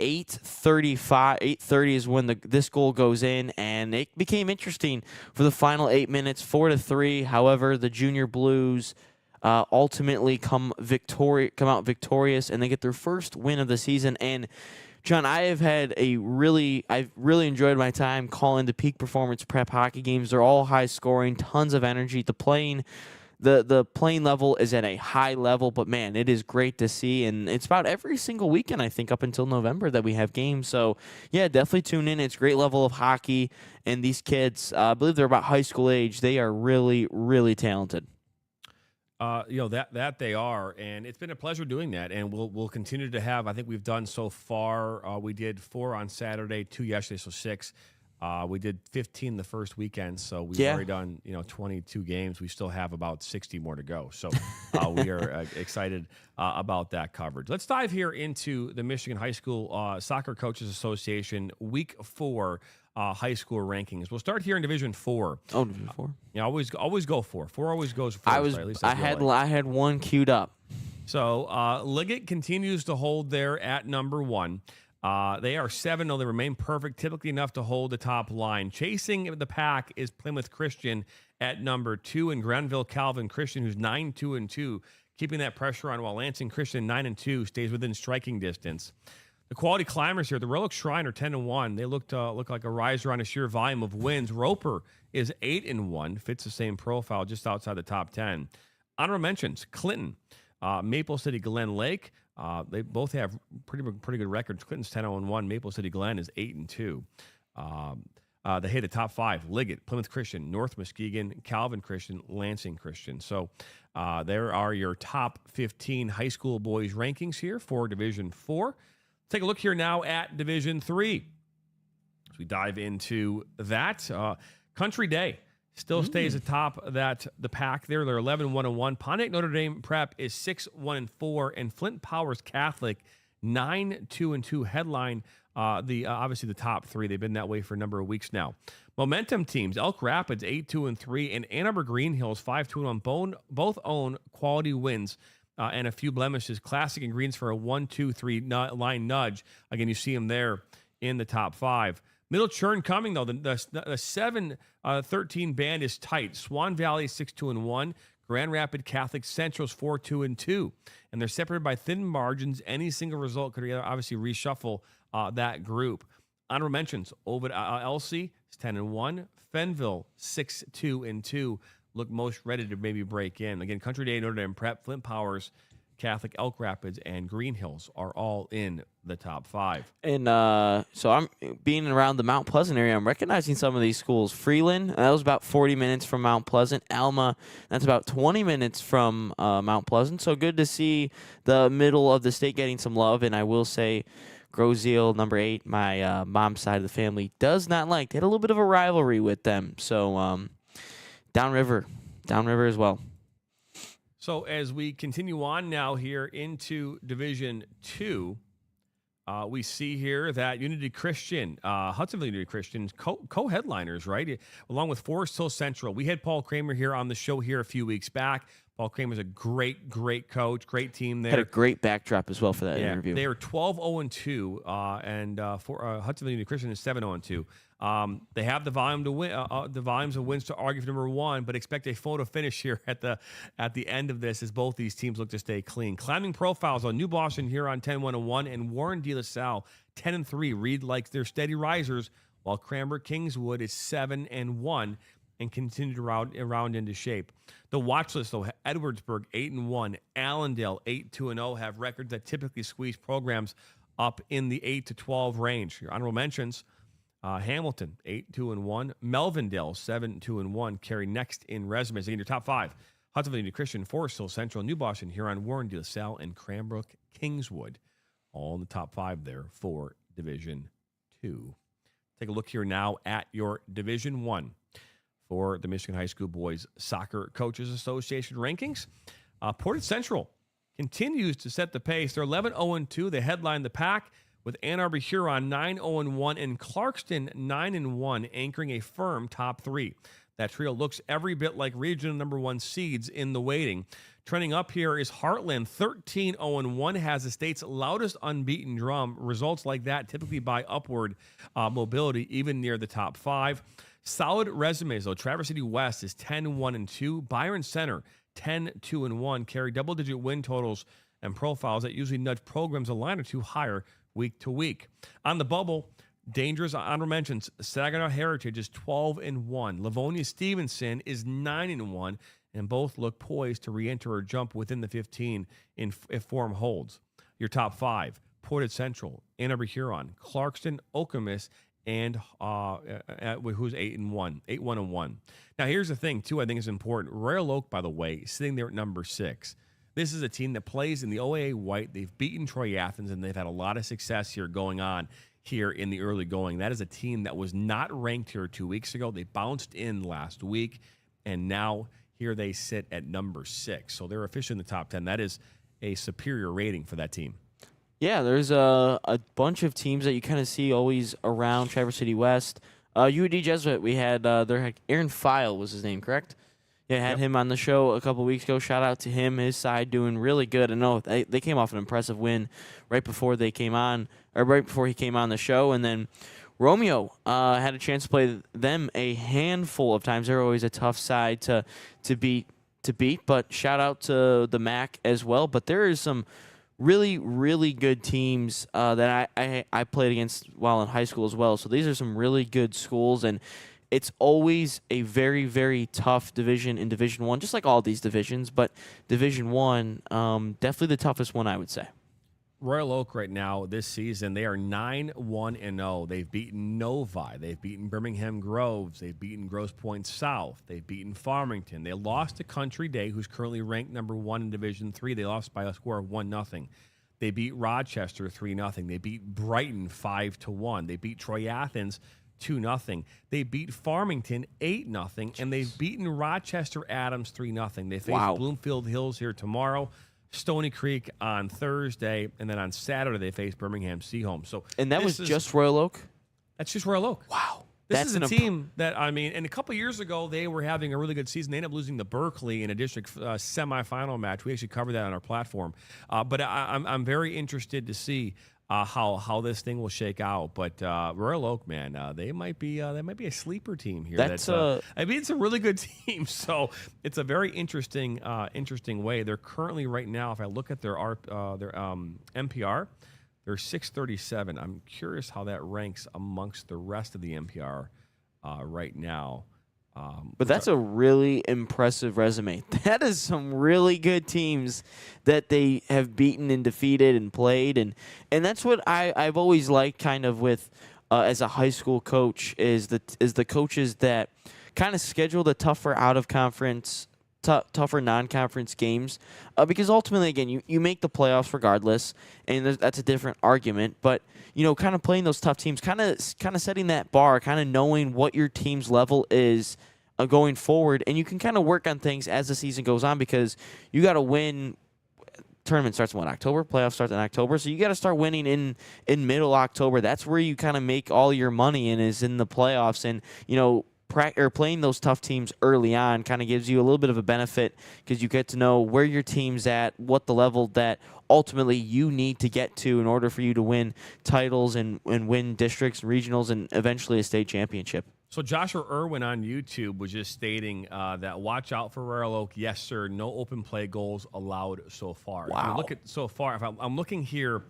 C: 8:30 is when this goal goes in, and it became interesting for the final 8 minutes, 4-3. However, the Junior Blues ultimately come out victorious, and they get their first win of the season. And John, I've really enjoyed my time calling the Peak Performance Prep hockey games. They're all high scoring, tons of energy. The playing level is at a high level, but man, it is great to see, and it's about every single weekend, I think, up until November that we have games. So yeah, definitely tune in. It's a great level of hockey, and these kids, I believe they're about high school age. They are really, really talented.
A: That they are, and it's been a pleasure doing that, and we'll continue to have. I think we've done so far. We did 4 on Saturday, 2 yesterday, so 6. We did 15 the first weekend, so we've already done 22 games. We still have about 60 more to go, so we are excited about that coverage. Let's dive here into the Michigan High School Soccer Coaches Association Week 4 high school rankings. We'll start here in Division 4.
C: Oh, Division 4.
A: Yeah, always go 4. 4 always goes first.
C: I had one queued up.
A: So Liggett continues to hold there at number 1. They are 7-0. They remain perfect, typically enough to hold the top line. Chasing the pack is Plymouth Christian at number 2, and Grenville Calvin Christian, who's 9-2-2, keeping that pressure on, while Lansing Christian 9-2 stays within striking distance. The quality climbers here, the Royal Oak Shrine are 10-1. They look like a riser on a sheer volume of wins. Roper is 8-1, fits the same profile, just outside the top 10. Honorable mentions: Clinton, Maple City, Glen Lake. They both have pretty good records. Clinton's 10-1. Maple City Glen is 8-2. They hit the top 5: Liggett, Plymouth Christian, North Muskegon, Calvin Christian, Lansing Christian. So there are your top 15 high school boys rankings here for Division 4. Take a look here now at Division 3. As we dive into that, Country Day still stays atop the pack there. They're 11-1-1. Pontiac Notre Dame Prep is 6-1-4, and Flint Powers Catholic 9-2-2. Headline obviously the top 3. They've been that way for a number of weeks now. Momentum teams: Elk Rapids 8-2-3, and Ann Arbor Green Hills 5-2-1. Both own quality wins and a few blemishes. Classic and Greens for a 1-2-3 line nudge. Again, you see them there in the top 5. Middle Churn coming, though. The 7-13 band is tight. Swan Valley 6-2-1. Grand Rapids Catholic Central's 4-2-2. And they're separated by thin margins. Any single result could obviously reshuffle that group. Honorable mentions: Ovid Elsie is 10-1. Fenville 6-2-2. Look most ready to maybe break in. Again, Country Day, Notre Dame Prep, Flint Powers Catholic, Elk Rapids, and Green Hills are all in the top 5.
C: And so I'm being around the Mount Pleasant area. I'm recognizing some of these schools. Freeland, that was about 40 minutes from Mount Pleasant. Alma, that's about 20 minutes from Mount Pleasant. So good to see the middle of the state getting some love. And I will say, Grozeal, number 8, my mom's side of the family, does not like. They had a little bit of a rivalry with them. So downriver as well.
A: So as we continue on now here into Division 2, we see here that Unity Christian, Hudsonville Unity Christian, co-headliners, right? Along with Forest Hill Central. We had Paul Kramer here on the show here a few weeks back. Paul Kramer's a great coach, great team there.
C: Had a great backdrop as well for that
A: Yeah,
C: interview.
A: they are 12-0-2, and for Hudsonville Union Christian is 7-0-2. They have the volume to win, the volumes of wins to argue for number one, but expect a photo finish here at the end of this as both these teams look to stay clean. Climbing profiles on New Boston here on 10-1-1 and Warren De La Salle 10-3. Read like they're steady risers, while Cranbrook Kingswood is 7-1 and continue to round into shape. The watch list, though, Edwardsburg 8-1, Allendale 8-2-0 have records that typically squeeze programs up in the 8-12 range. Your honorable mentions: Hamilton 8-2-1, Melvindale 7-2-1 carry next in resumes. Again, your top five: Hudsonville Union Christian, Forest Hill Central, New Boston, Huron, Warren, De La Salle, and Cranbrook Kingswood, all in the top five there for Division 2. Take a look here now at your Division 1 for the Michigan High School Boys Soccer Coaches Association rankings. Portage Central continues to set the pace. They're 11-0-2. They headline the pack with Ann Arbor Huron 9-0-1 and Clarkston 9-1, anchoring a firm top three. That trio looks every bit like regional number one seeds in the waiting. Trending up here is Heartland 13-0-1, has the state's loudest unbeaten drum. Results like that typically by upward mobility, even near the top five. Solid resumes, though. Traverse City West is 10-1-2. Byron Center 10-2-1, carry double-digit win totals and profiles that usually nudge programs a line or two higher week to week. On the bubble, dangerous honorable mentions: Saginaw Heritage is 12-1. Livonia Stevenson is 9-1, and both look poised to re-enter or jump within the 15 if form holds. Your top five: Portage Central, Ann Arbor Huron, Clarkston, Okemos, and who's 8-1. Now, here's the thing, too, I think is important. Royal Oak, by the way, sitting there at number 6. This is a team that plays in the OAA White. They've beaten Troy Athens, and they've had a lot of success here going on here in the early going. That is a team that was not ranked here 2 weeks ago. They bounced in last week, and now here they sit at number 6. So they're officially in the top 10. That is a superior rating for that team.
C: Yeah, there's a bunch of teams that you kind of see always around Traverse City West. UD Jesuit, we had Aaron File was his name, correct? Yeah, had him on the show a couple weeks ago. Shout out to him, his side doing really good. I know they came off an impressive win right before they came on, or right before he came on the show, and then Romeo had a chance to play them a handful of times. They're always a tough side to beat, but shout out to the MAC as well. But there is some really, really good teams that I played against while in high school as well. So these are some really good schools, and it's always a very, very tough division in Division I, just like all these divisions. But Division I, definitely the toughest one, I would say.
A: Royal Oak right now this season, they are 9-1-0. They've beaten Novi. They've beaten Birmingham Groves. They've beaten Grosse Pointe South. They've beaten Farmington. They lost to Country Day, who's currently ranked number 1 in Division III. They lost by a score of 1-0. They beat Rochester 3-0. They beat Brighton 5-1. They beat Troy Athens 2-0. They beat Farmington 8-0, and they've beaten Rochester Adams 3-0. They face Bloomfield Hills here tomorrow, Stony Creek on Thursday, and then on Saturday they face Birmingham Seaholm. So,
C: and that was just Royal Oak?
A: That's just Royal Oak.
C: Wow.
A: This is a team that, I mean, and a couple years ago, they were having a really good season. They ended up losing to Berkeley in a district semifinal match. We actually covered that on our platform. But I'm very interested to see how this thing will shake out. But Royal Oak, man, they might be a sleeper team here. I mean, it's a really good team. So it's a very interesting way. They're currently right now, if I look at their MPR, they're 637. I'm curious how that ranks amongst the rest of the MPR right now.
C: But that's a really impressive resume. That is some really good teams that they have beaten and defeated and played. And that's what I've always liked kind of with as a high school coach is the coaches that kind of schedule the tougher out-of-conference tougher non-conference games because ultimately, again, you make the playoffs regardless, and that's a different argument. But kind of playing those tough teams, kind of setting that bar, kind of knowing what your team's level is going forward, and you can kind of work on things as the season goes on because you got to win. Tournament starts in October. Playoffs start in October, so you got to start winning in middle October. That's where you kind of make all your money and is in the playoffs, and playing those tough teams early on kind of gives you a little bit of a benefit because you get to know where your team's at, what the level that ultimately you need to get to in order for you to win titles and win districts, regionals, and eventually a state championship.
A: So Joshua Irwin on YouTube was just stating that watch out for Royal Oak. Yes, sir. No open play goals allowed so far.
C: Wow.
A: If you look at so far, if I'm looking here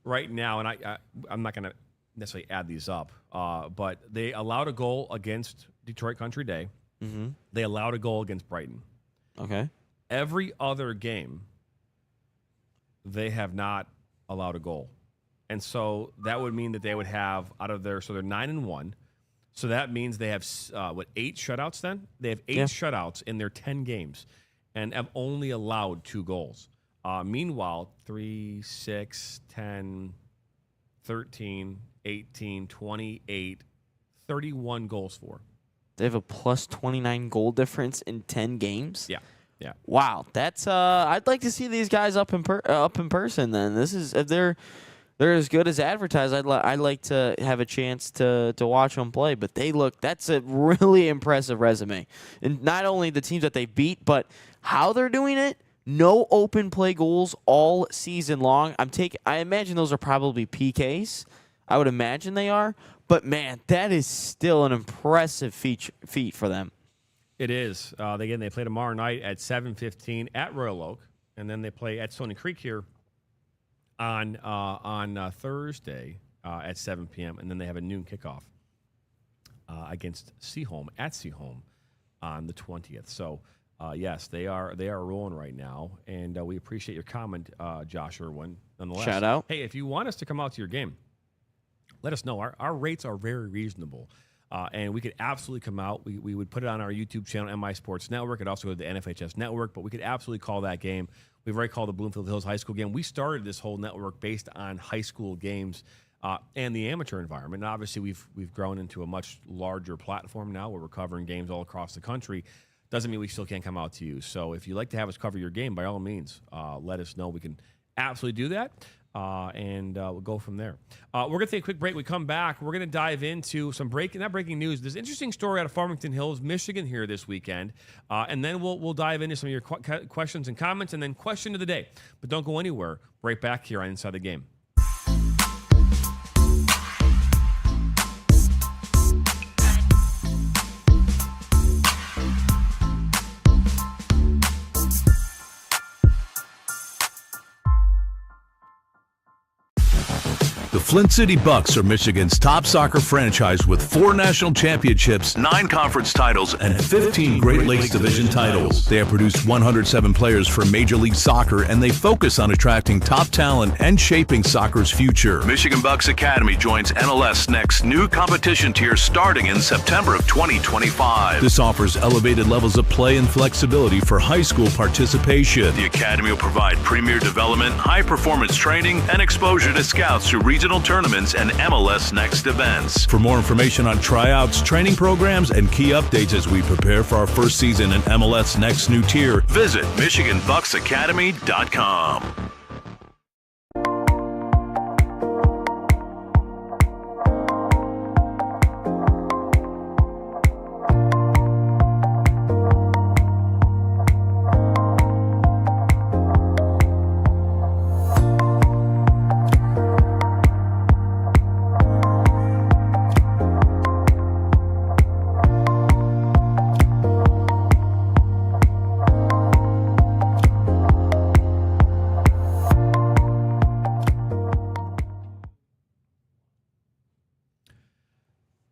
A: right now, and I'm not going to necessarily add these up, but they allowed a goal against Detroit Country Day.
C: Mm-hmm.
A: They allowed a goal against Brighton.
C: Okay.
A: Every other game, they have not allowed a goal. And so that would mean that they would have out of their, so they're 9-1. So that means they have, 8 shutouts then? They have 8 shutouts in their 10 games and have only allowed 2 goals. Meanwhile, 3, 6, 10, 13, 18, 28, 31 goals for.
C: They have a plus 29 goal difference in 10 games.
A: Yeah. Yeah.
C: Wow, that's I'd like to see these guys up in person. Then this is if they're as good as advertised. I'd like to have a chance to watch them play. But that's a really impressive resume, and not only the teams that they beat, but how they're doing it. No open play goals all season long. I imagine those are probably PKs. I would imagine they are. But man, that is still an impressive feat for them.
A: It is. They play tomorrow night at 7:15 at Royal Oak, and then they play at Stony Creek here on Thursday at 7 p.m. And then they have a noon kickoff against Seaholm at Seaholm on the 20th. So yes, they are rolling right now, and we appreciate your comment, Josh Irwin. Nonetheless,
C: Shout out.
A: Hey, if you want us to come out to your game, let us know. Our rates are very reasonable. And we could absolutely come out. We would put it on our YouTube channel, MI Sports Network. It also go to the NFHS Network, but we could absolutely call that game. We've already called the Bloomfield Hills High School game. We started this whole network based on high school games and the amateur environment. And obviously, we've grown into a much larger platform now where we're covering games all across the country. Doesn't mean we still can't come out to you. So if you'd like to have us cover your game, by all means, let us know. We can absolutely do that. And we'll go from there. We're going to take a quick break. We come back. We're going to dive into some not breaking news. There's an interesting story out of Farmington Hills, Michigan here this weekend. And then we'll dive into some of your questions and comments and then question of the day. But don't go anywhere. Right back here on Inside the Game.
D: The Flint City Bucks are Michigan's top soccer franchise with 4 national championships, 9 conference titles, and 15 Great Lakes Division titles. They have produced 107 players for Major League Soccer, and they focus on attracting top talent and shaping soccer's future. Michigan Bucks Academy joins NLS Next new competition tier starting in September of 2025. This offers elevated levels of play and flexibility for high school participation. The Academy will provide premier development, high-performance training, and exposure to scouts through regional tournaments and MLS Next events. For more information on tryouts, training programs, and key updates as we prepare for our first season in MLS Next new tier, visit MichiganBucksAcademy.com.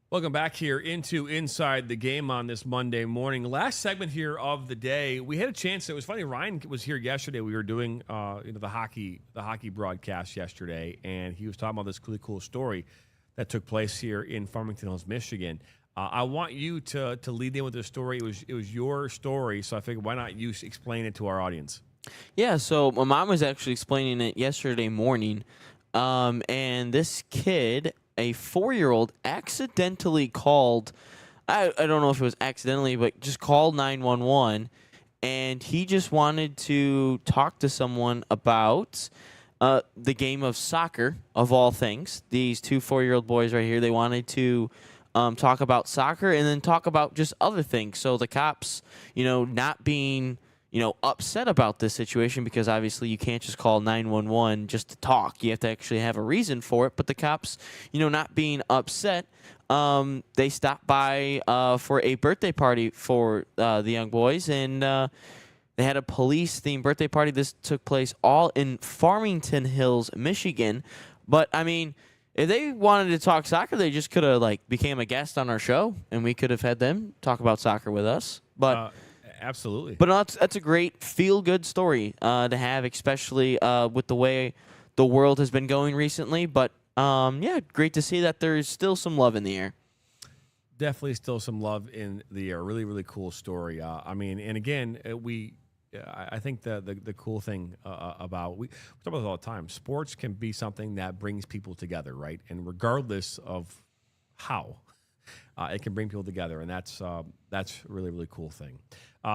A: Welcome back here into Inside the Game on this Monday morning. Last segment here of the day. We had a chance. It was funny. Ryan was here yesterday. We were doing the hockey broadcast yesterday, and he was talking about this really cool story that took place here in Farmington Hills, Michigan. I want you to lead in with this story. It was your story, so I figured why not you explain it to our audience?
C: Yeah, so my mom was actually explaining it yesterday morning, and this kid, a 4-year-old, accidentally called, I don't know if it was accidentally, but just called 911, and he just wanted to talk to someone about the game of soccer, of all things. These 2 4-year-old boys right here, they wanted to talk about soccer, and then talk about just other things. So the cops, not being upset about this situation, because obviously you can't just call 911 just to talk. You have to actually have a reason for it. But the cops, not being upset, they stopped by for a birthday party for the young boys, and they had a police-themed birthday party. This took place all in Farmington Hills, Michigan. But, I mean, if they wanted to talk soccer, they just could have, became a guest on our show, and we could have had them talk about soccer with us. But
A: absolutely.
C: But that's a great feel-good story to have, especially with the way the world has been going recently. But, great to see that there's still some love in the air.
A: Definitely still some love in the air. Really, really cool story. And again, I think the cool thing about we talk about this all the time. Sports can be something that brings people together, right? And regardless of how, it can bring people together, and that's really, really cool thing.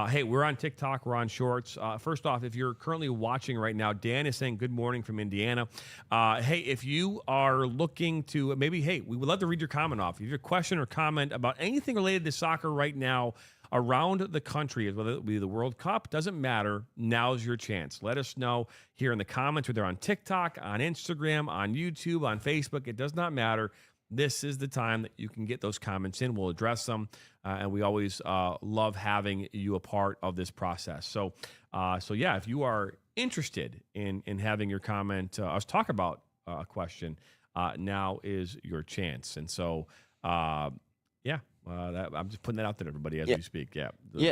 A: Hey, we're on TikTok. We're on Shorts. First off, if you're currently watching right now, Dan is saying good morning from Indiana. Hey, if you are looking to we would love to read your comment off. If you have a question or comment about anything related to soccer right now around the country, whether it be the World Cup, doesn't matter. Now's your chance. Let us know here in the comments, whether on TikTok, on Instagram, on YouTube, on Facebook. It does not matter. This is the time that you can get those comments in. We'll address them, and we always love having you a part of this process. So if you are interested in having your comment, us talk about a question, now is your chance. And so, I'm just putting that out there to everybody as we speak.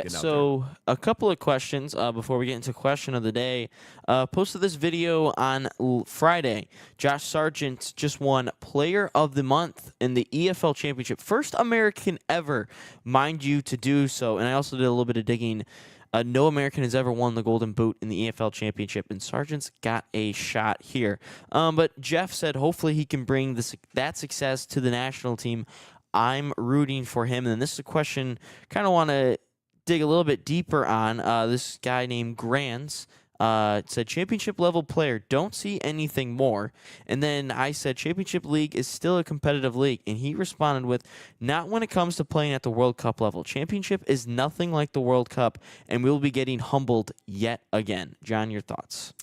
C: So a couple of questions before we get into question of the day. Posted this video on Friday. Josh Sargent just won Player of the Month in the EFL Championship. First American ever, mind you, to do so. And I also did a little bit of digging. No American has ever won the Golden Boot in the EFL Championship, and Sargent's got a shot here. But Jeff said hopefully he can bring that success to the national team. I'm rooting for him. And then this is a question kind of want to dig a little bit deeper on. This guy named Grans said, championship level player, don't see anything more. And then I said, championship league is still a competitive league. And he responded with, not when it comes to playing at the World Cup level. Championship is nothing like the World Cup, and we'll be getting humbled yet again. John, your thoughts?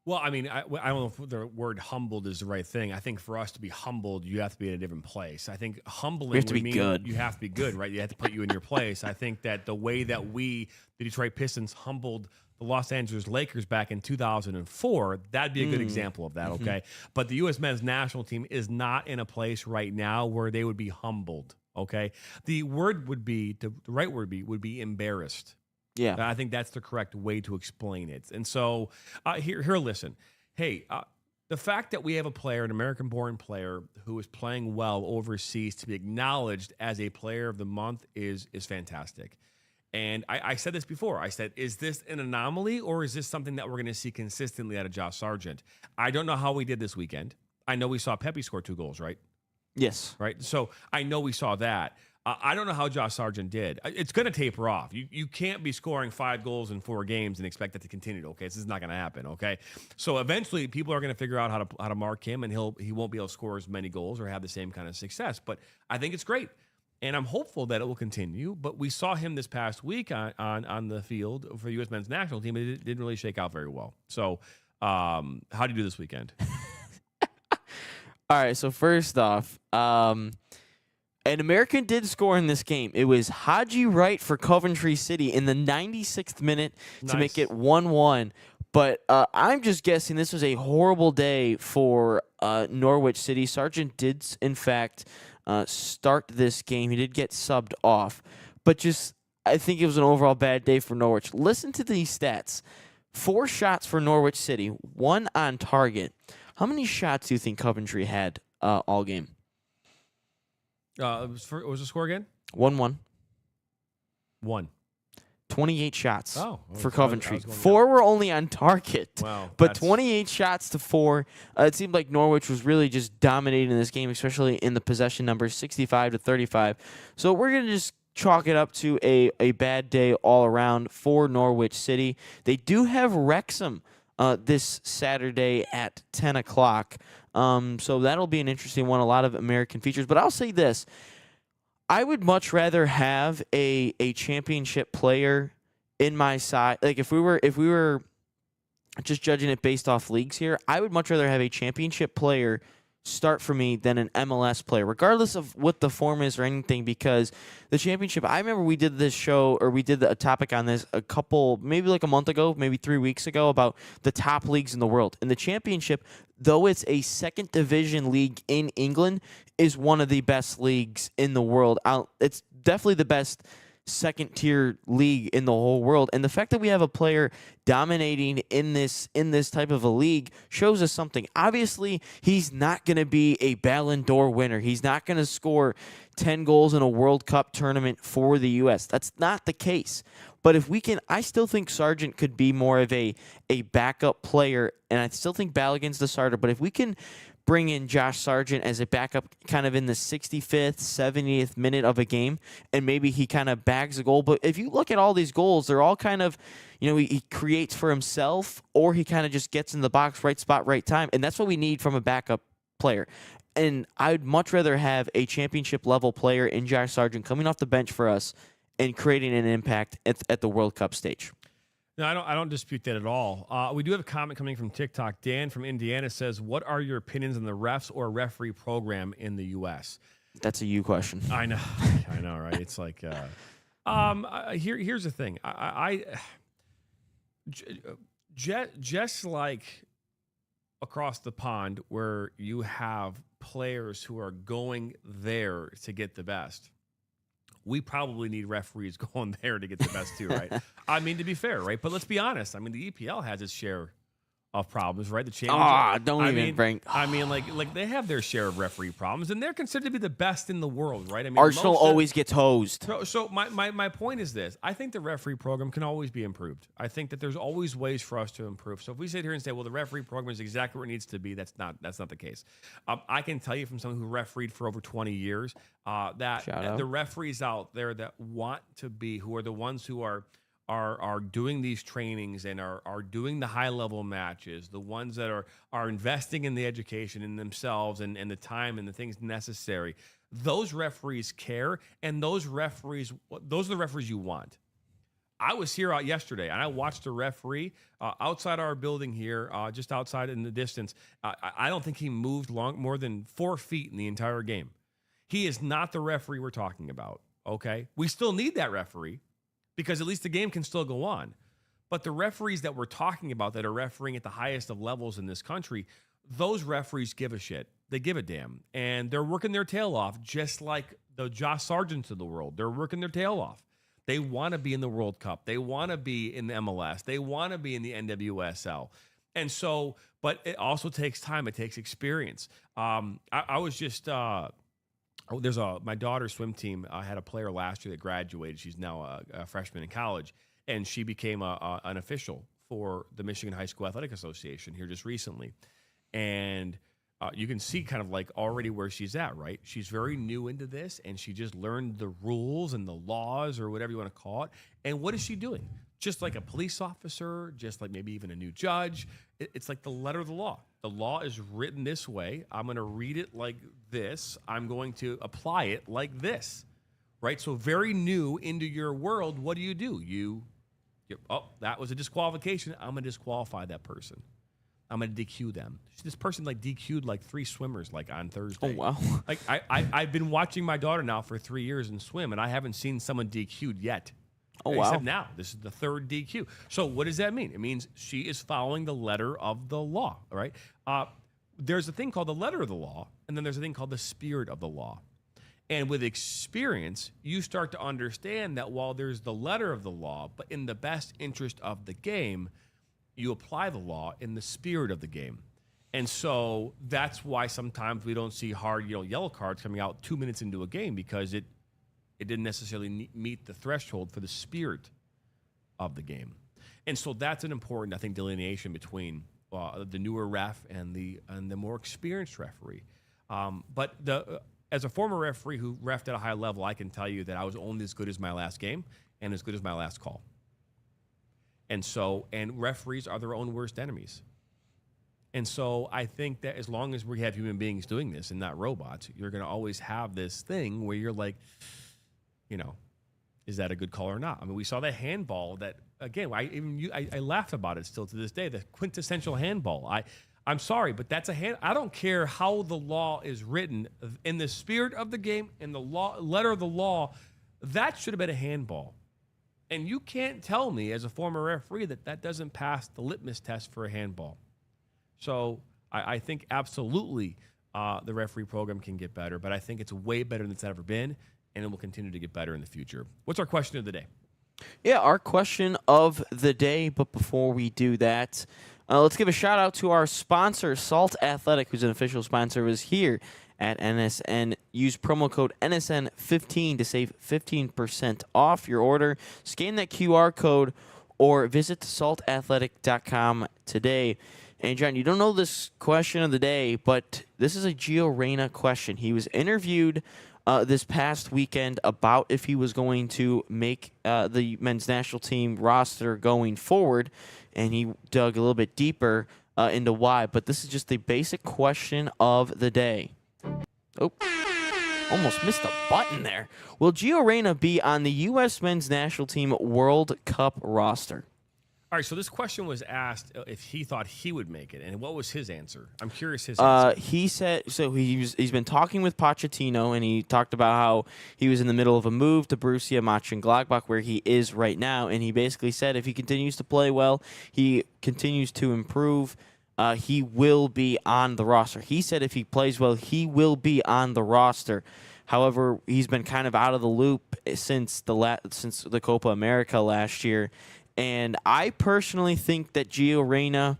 A: Well, I mean, I don't know if the word humbled is the right thing. I think for us to be humbled, you have to be in a different place. I think humbling
C: have to be
A: mean
C: good.
A: You have to be good, right? You have to put you in your place. I think that the way that the Detroit Pistons, humbled the Los Angeles Lakers back in 2004, that'd be a good example of that, okay? But the U.S. men's national team is not in a place right now where they would be humbled, okay? The right word would be embarrassed.
C: Yeah.
A: I think that's the correct way to explain it. And so here, listen. Hey, the fact that we have a player, an American-born player, who is playing well overseas to be acknowledged as a player of the month is fantastic. And I said this before. I said, is this an anomaly, or is this something that we're going to see consistently out of Josh Sargent? I don't know how we did this weekend. I know we saw Pepe score 2 goals, right?
C: Yes.
A: Right? So I know we saw that. I don't know how Josh Sargent did. It's going to taper off. You can't be scoring 5 goals in 4 games and expect that to continue. Okay, this is not going to happen. Okay, so eventually people are going to figure out how to mark him, and he won't be able to score as many goals or have the same kind of success. But I think it's great, and I'm hopeful that it will continue. But we saw him this past week on the field for the U.S. men's national team. It didn't really shake out very well. So how do you do this weekend?
C: All right. So first off, an American did score in this game. It was Haji Wright for Coventry City in the 96th minute to make it 1-1. But I'm just guessing this was a horrible day for Norwich City. Sargent did, in fact, start this game. He did get subbed off. But I think it was an overall bad day for Norwich. Listen to these stats. 4 shots for Norwich City, 1 on target. How many shots do you think Coventry had all game?
A: What was the score again?
C: 1-1.
A: 1.
C: 28 shots for Coventry. 4 were only on target.
A: Wow.
C: But 28 shots to 4. It seemed like Norwich was really just dominating this game, especially in the possession numbers, 65-35. So we're going to just chalk it up to a bad day all around for Norwich City. They do have Wrexham this Saturday at 10 o'clock. So that'll be an interesting one. A lot of American features. But I'll say this. I would much rather have a championship player in my side. Like if we were just judging it based off leagues here, I would much rather have a championship player start for me than an MLS player, regardless of what the form is or anything, because the championship, I remember we did this show, or we did a topic on this maybe like a month ago, maybe 3 weeks ago, about the top leagues in the world. And the championship, though it's a second division league in England, is one of the best leagues in the world. It's definitely the best second tier league in the whole world, and the fact that we have a player dominating in this type of a league shows us something. Obviously, he's not going to be a Ballon d'Or winner. He's not going to score 10 goals in a World Cup tournament for the U.S. That's not the case. But if we can, I still think Sargent could be more of a backup player, and I still think Balogun's the starter. But if we can bring in Josh Sargent as a backup kind of in the 65th, 70th minute of a game, and maybe he kind of bags a goal. But if you look at all these goals, they're all kind of, he creates for himself, or he kind of just gets in the box, right spot, right time. And that's what we need from a backup player. And I'd much rather have a championship level player in Josh Sargent coming off the bench for us and creating an impact at the World Cup stage.
A: No, I don't dispute that at all. We do have a comment coming from TikTok. Dan from Indiana says, what are your opinions on the refs or referee program in the U.S.?
C: That's a you question.
A: I know, right? It's like, here's the thing. Just like across the pond where you have players who are going there to get the best, we probably need referees going there to get the best too, right? I mean, to be fair, right? But let's be honest. I mean, the EPL has its share of problems, right? The championship. Like they have their share of referee problems, and they're considered to be the best in the world, right? I mean,
C: Arsenal always gets hosed.
A: So my point is this: I think the referee program can always be improved. I think that there's always ways for us to improve. So if we sit here and say, well, the referee program is exactly where it needs to be, that's not the case. I can tell you from someone who refereed for over 20 years that the referees out there that want to be, who are the ones who are doing these trainings and are doing the high-level matches, the ones that are investing in the education in themselves and the time and the things necessary, those referees care, and those are the referees you want. I was here yesterday, and I watched a referee outside our building here, just outside in the distance. I don't think he moved more than 4 feet in the entire game. He is not the referee we're talking about, okay? We still need that referee, because at least the game can still go on. But the referees that we're talking about that are refereeing at the highest of levels in this country, those referees give a shit. They give a damn. And they're working their tail off, just like the Josh Sargents of the world. They're working their tail off. They want to be in the World Cup. They want to be in the MLS. They want to be in the NWSL. And so, but it also takes time. It takes experience. I was just... my daughter's swim team had a player last year that graduated. She's now a freshman in college, and she became an official for the Michigan High School Athletic Association here just recently. And you can see kind of like already where she's at, right? She's very new into this, and she just learned the rules and the laws, or whatever you want to call it. And what is she doing? Just like a police officer, just like maybe even a new judge. It's like the letter of the law. The law is written this way. I'm going to read it like this. I'm going to apply it like this, right? So very new into your world, what do? That was a disqualification. I'm going to disqualify that person. I'm going to DQ them. This person DQ'd 3 swimmers on Thursday.
C: Oh, wow.
A: I've been watching my daughter now for 3 years in swim, and I haven't seen someone DQ'd yet.
C: Oh, wow.
A: Except now. This is the 3rd DQ. So what does that mean? It means she is following the letter of the law, right? There's a thing called the letter of the law, and then there's a thing called the spirit of the law. And with experience, you start to understand that while there's the letter of the law, but in the best interest of the game, you apply the law in the spirit of the game. And so that's why sometimes we don't see hard, yellow cards coming out 2 minutes into a game, because it didn't necessarily meet the threshold for the spirit of the game. And so that's an important, I think, delineation between the newer ref and the more experienced referee. But as a former referee who reffed at a high level, I can tell you that I was only as good as my last game and as good as my last call. And referees are their own worst enemies. And so I think that as long as we have human beings doing this and not robots, you're going to always have this thing where you're like, is that a good call or not? I mean, we saw that handball that, again, I laugh about it still to this day, the quintessential handball. I'm sorry, but that's I don't care how the law is written. In the spirit of the game, in the letter of the law, that should have been a handball. And you can't tell me as a former referee that doesn't pass the litmus test for a handball. So I think absolutely the referee program can get better, but I think it's way better than it's ever been, and it will continue to get better in the future. What's our question of the day?
C: Yeah, our question of the day. But before we do that, let's give a shout out to our sponsor, Salt Athletic, who's an official sponsor of us here at NSN. Use promo code NSN15 to save 15% off your order. Scan that QR code or visit saltathletic.com today. And John, you don't know this question of the day, but this is a Gio Reyna question. He was interviewed this past weekend about if he was going to make the men's national team roster going forward, and he dug a little bit deeper into why. But this is just the basic question of the day. Oh, almost missed a button there. Will Gio Reyna be on the U.S. men's national team World Cup roster?
A: All right, so this question was asked if he thought he would make it, and what was his answer? I'm curious his answer.
C: He said, so he's been talking with Pochettino, and he talked about how he was in the middle of a move to Borussia Mönchengladbach, where he is right now, and he basically said if he continues to play well, he continues to improve, he will be on the roster. He said if he plays well, he will be on the roster. However, he's been kind of out of the loop since the Copa America last year. And I personally think that Gio Reyna,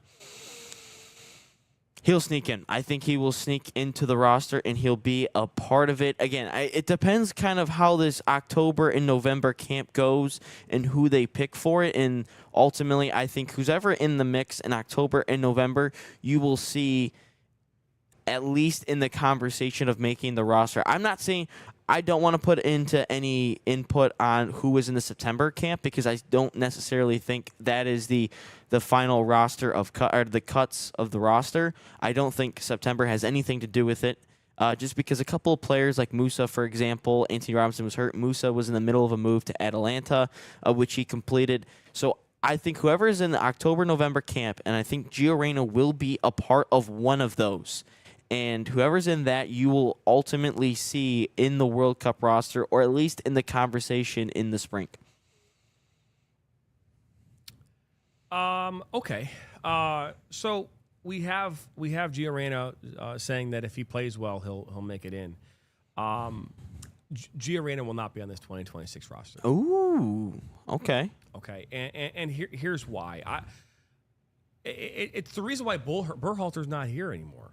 C: he'll sneak in. I think he will sneak into the roster, and he'll be a part of it. Again, it depends kind of how this October and November camp goes and who they pick for it. And ultimately, I think who's ever in the mix in October and November, you will see at least in the conversation of making the roster. I'm not saying I don't want to put into any input on who was in the September camp because I don't necessarily think that is the final roster of the cuts of the roster. I don't think September has anything to do with it. Just because a couple of players like Musa, for example, Anthony Robinson was hurt. Musa was in the middle of a move to Atalanta, which he completed. So I think whoever is in the October-November camp, and I think Gio Reyna will be a part of one of those. And whoever's in that, you will ultimately see in the World Cup roster, or at least in the conversation in the spring.
A: Okay. So we have Gio Reyna saying that if he plays well, he'll make it in. Gio Reyna will not be on this 2026 roster.
C: Ooh. Okay.
A: Okay. And here's why. It's the reason why Berhalter's not here anymore.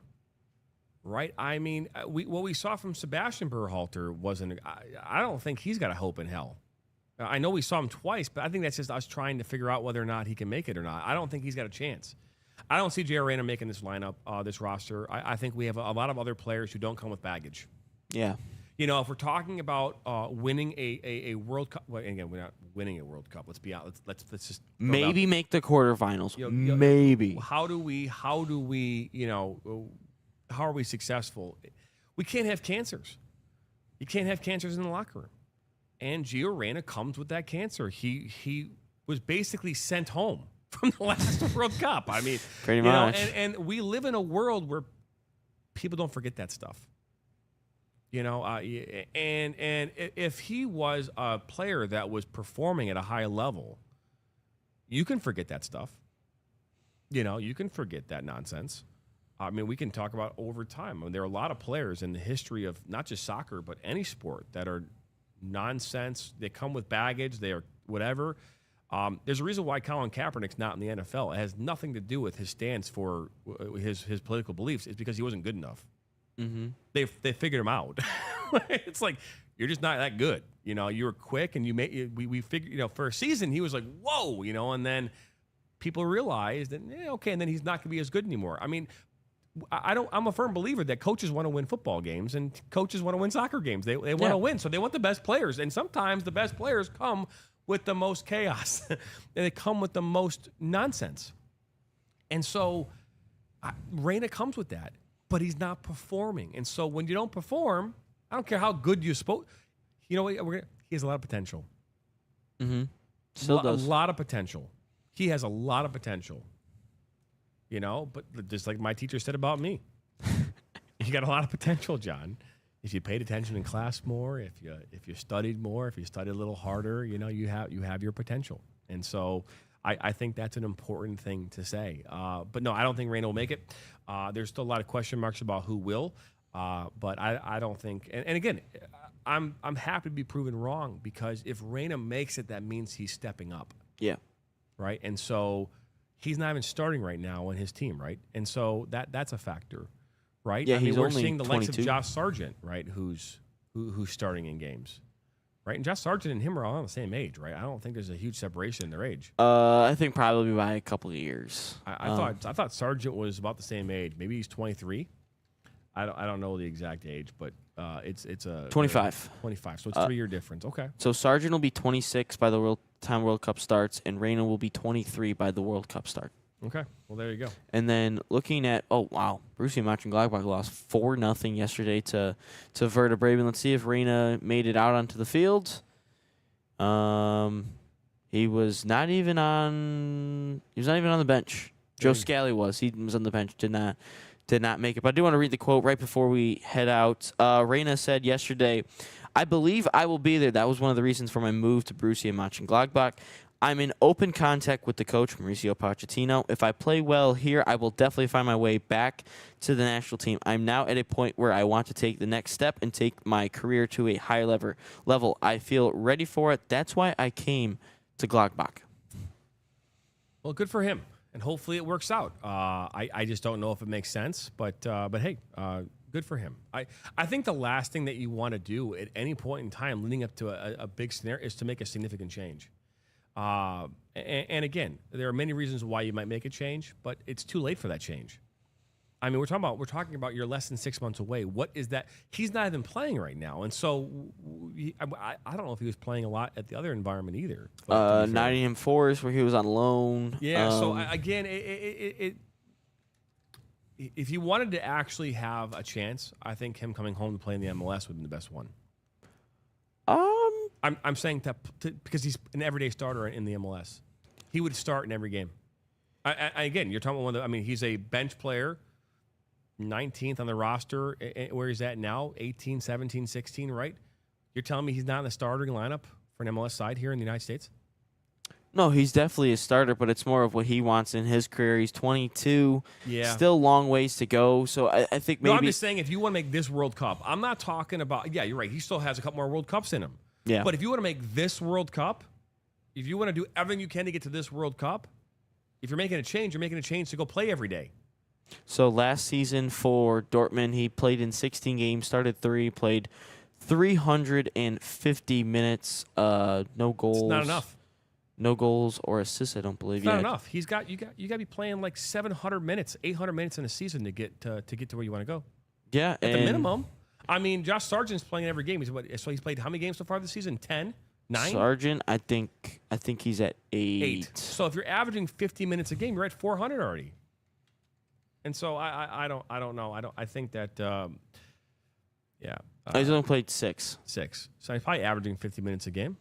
A: Right? I mean, what we saw from Sebastian Berhalter wasn't. I don't think he's got a hope in hell. I know we saw him twice, but I think that's just us trying to figure out whether or not he can make it or not. I don't think he's got a chance. I don't see Gio Reyna making this lineup, this roster. I think we have a lot of other players who don't come with baggage.
C: Yeah.
A: If we're talking about winning a World Cup, well, again, we're not winning a World Cup. Let's be out. Let's just
C: maybe make the quarterfinals. Maybe.
A: How do we? How are we successful? We can't have cancers. You can't have cancers in the locker room. And Gio Reyna comes with that cancer. He was basically sent home from the last World Cup. I mean,
C: pretty much.
A: And we live in a world where people don't forget that stuff. And if he was a player that was performing at a high level, you can forget that stuff. You can forget that nonsense. I mean, we can talk about over time. I mean, there are a lot of players in the history of not just soccer, but any sport that are nonsense. They come with baggage. They are whatever. There's a reason why Colin Kaepernick's not in the NFL. It has nothing to do with his stance for his political beliefs. It's because he wasn't good enough. Mm-hmm. They figured him out. It's like, you're just not that good. You were quick, and we figured, for a season, he was like, whoa, and then people realized that, okay, and then he's not going to be as good anymore. I mean, I'm a firm believer that coaches want to win football games and coaches want to win soccer games. They want to win, so they want the best players. And sometimes the best players come with the most chaos. And they come with the most nonsense. And so Reyna comes with that, but he's not performing. And so when you don't perform, I don't care how good you're supposed. You know what? He has a lot of potential.
C: Mm-hmm. Still does.
A: A lot of potential. He has a lot of potential. You know, but just like my teacher said about me, you got a lot of potential, John. If you paid attention in class more, if you studied more, if you studied a little harder, you know, you have your potential. And so I think that's an important thing to say. But no, I don't think Reyna will make it. There's still a lot of question marks about who will. But I don't think. And again, I'm happy to be proven wrong, because if Reyna makes it, that means he's stepping up.
C: Yeah.
A: Right. And so he's not even starting right now on his team. Right. And so that's a factor. Right.
C: Yeah.
A: I mean,
C: he's
A: we're
C: only
A: seeing the likes
C: 22.
A: of Josh Sargent, right, who's starting in games. Right. And Josh Sargent and him are all on the same age. Right. I don't think there's a huge separation in their age.
C: I think probably by a couple of years.
A: I thought Sargent was about the same age. Maybe he's 23. I don't know the exact age, but it's a
C: 25.
A: 25. So it's a 3-year difference. Okay.
C: So Sargent will be 26 by the time World Cup starts, and Reyna will be 23 by the World Cup start.
A: Okay. Well, there you go.
C: And then looking at, Borussia Mönchengladbach lost 4-0 yesterday to Werder Bremen. Let's see if Reyna made it out onto the field. He was not even on the bench. Joe Scally was. He was on the bench. Did not make it. But I do want to read the quote right before we head out. Reyna said yesterday, "I believe I will be there. That was one of the reasons for my move to Borussia Mönchengladbach. I'm in open contact with the coach, Mauricio Pochettino. If I play well here, I will definitely find my way back to the national team. I'm now at a point where I want to take the next step and take my career to a higher level. I feel ready for it. That's why I came to Gladbach."
A: Well, good for him, and hopefully it works out. I just don't know if it makes sense, but hey, good for him. I think the last thing that you want to do at any point in time leading up to a big scenario is to make a significant change. And again, there are many reasons why you might make a change, but it's too late for that change. I mean, we're talking about you're less than 6 months away. What is that? He's not even playing right now, and so I don't know if he was playing a lot at the other environment either.
C: Nottingham Forest, where he was on loan.
A: Yeah. So again, if you wanted to actually have a chance, I think him coming home to play in the MLS would have been the best one. I'm saying that because he's an everyday starter in the MLS. He would start in every game. Again, you're talking about he's a bench player, 19th on the roster, where he's at now, 18, 17, 16, right? You're telling me he's not in the starting lineup for an MLS side here in the United States?
C: No, he's definitely a starter, but it's more of what he wants in his career. He's 22.
A: Yeah.
C: Still long ways to go. So I think maybe.
A: No, I'm just saying if you want to make this World Cup, I'm not talking about, yeah, you're right. He still has a couple more World Cups in him.
C: Yeah.
A: But if you want to make this World Cup, if you want to do everything you can to get to this World Cup, if you're making a change, you're making a change to go play every day.
C: So last season for Dortmund, he played in 16 games, started 3, played 350 minutes, no goals.
A: It's not enough.
C: No goals or assists, I don't believe.
A: It's not enough. You got to be playing like 700 minutes, 800 minutes in a season to get to where you want to go.
C: Yeah,
A: At the minimum. I mean, Josh Sargent's playing every game. So he's played how many games so far this season? 10? 9?
C: Sargent, I think he's at 8.
A: So if you're averaging 50 minutes a game, you're at 400 already. And so I don't know. I think that yeah.
C: He's only played 6.
A: 6. So he's probably averaging 50 minutes a game,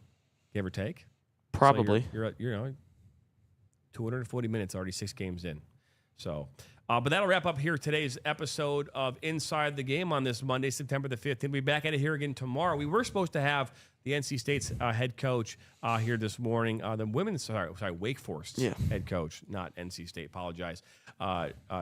A: give or take.
C: Probably.
A: So you're at 240 minutes already, 6 games in. So, but that'll wrap up here today's episode of Inside the Game on this Monday, September the 5th. We'll be back at it here again tomorrow. We were supposed to have the NC State's head coach here this morning. The women's, Wake Forest head coach, not NC State. Apologize.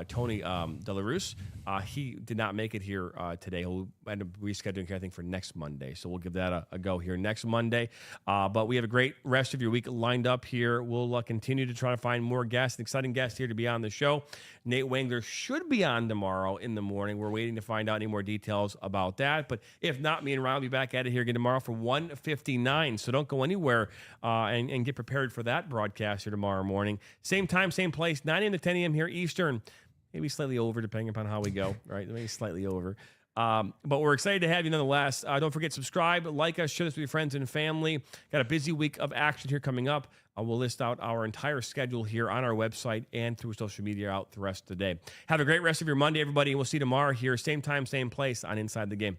A: Tony Delarose. He did not make it here today. He'll end up rescheduling, I think, for next Monday. So we'll give that a go here next Monday. But we have a great rest of your week lined up here. We'll continue to try to find more guests, exciting guests here to be on the show. Nate Wengler should be on tomorrow in the morning. We're waiting to find out any more details about that. But if not, me and Ryan will be back at it here again tomorrow for 1:59. So don't go anywhere and get prepared for that broadcast here tomorrow morning. Same time, same place, 9 a.m. to 10 a.m. here Eastern. Maybe slightly over, depending upon how we go, right? Maybe slightly over. But we're excited to have you nonetheless. Don't forget, subscribe, like us, share this with your friends and family. Got a busy week of action here coming up. We'll list out our entire schedule here on our website and through social media out the rest of the day. Have a great rest of your Monday, everybody, and we'll see you tomorrow here, same time, same place on Inside the Game.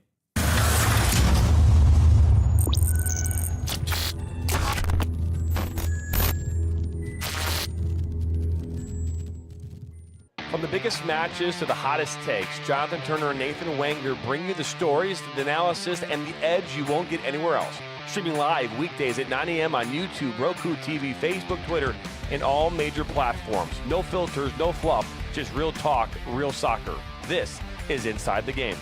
A: From the biggest matches to the hottest takes, Jonathan Turner and Nathan Wenger bring you the stories, the analysis, and the edge you won't get anywhere else. Streaming live weekdays at 9 a.m. on YouTube, Roku TV, Facebook, Twitter, and all major platforms. No filters, no fluff, just real talk, real soccer. This is Inside the Game.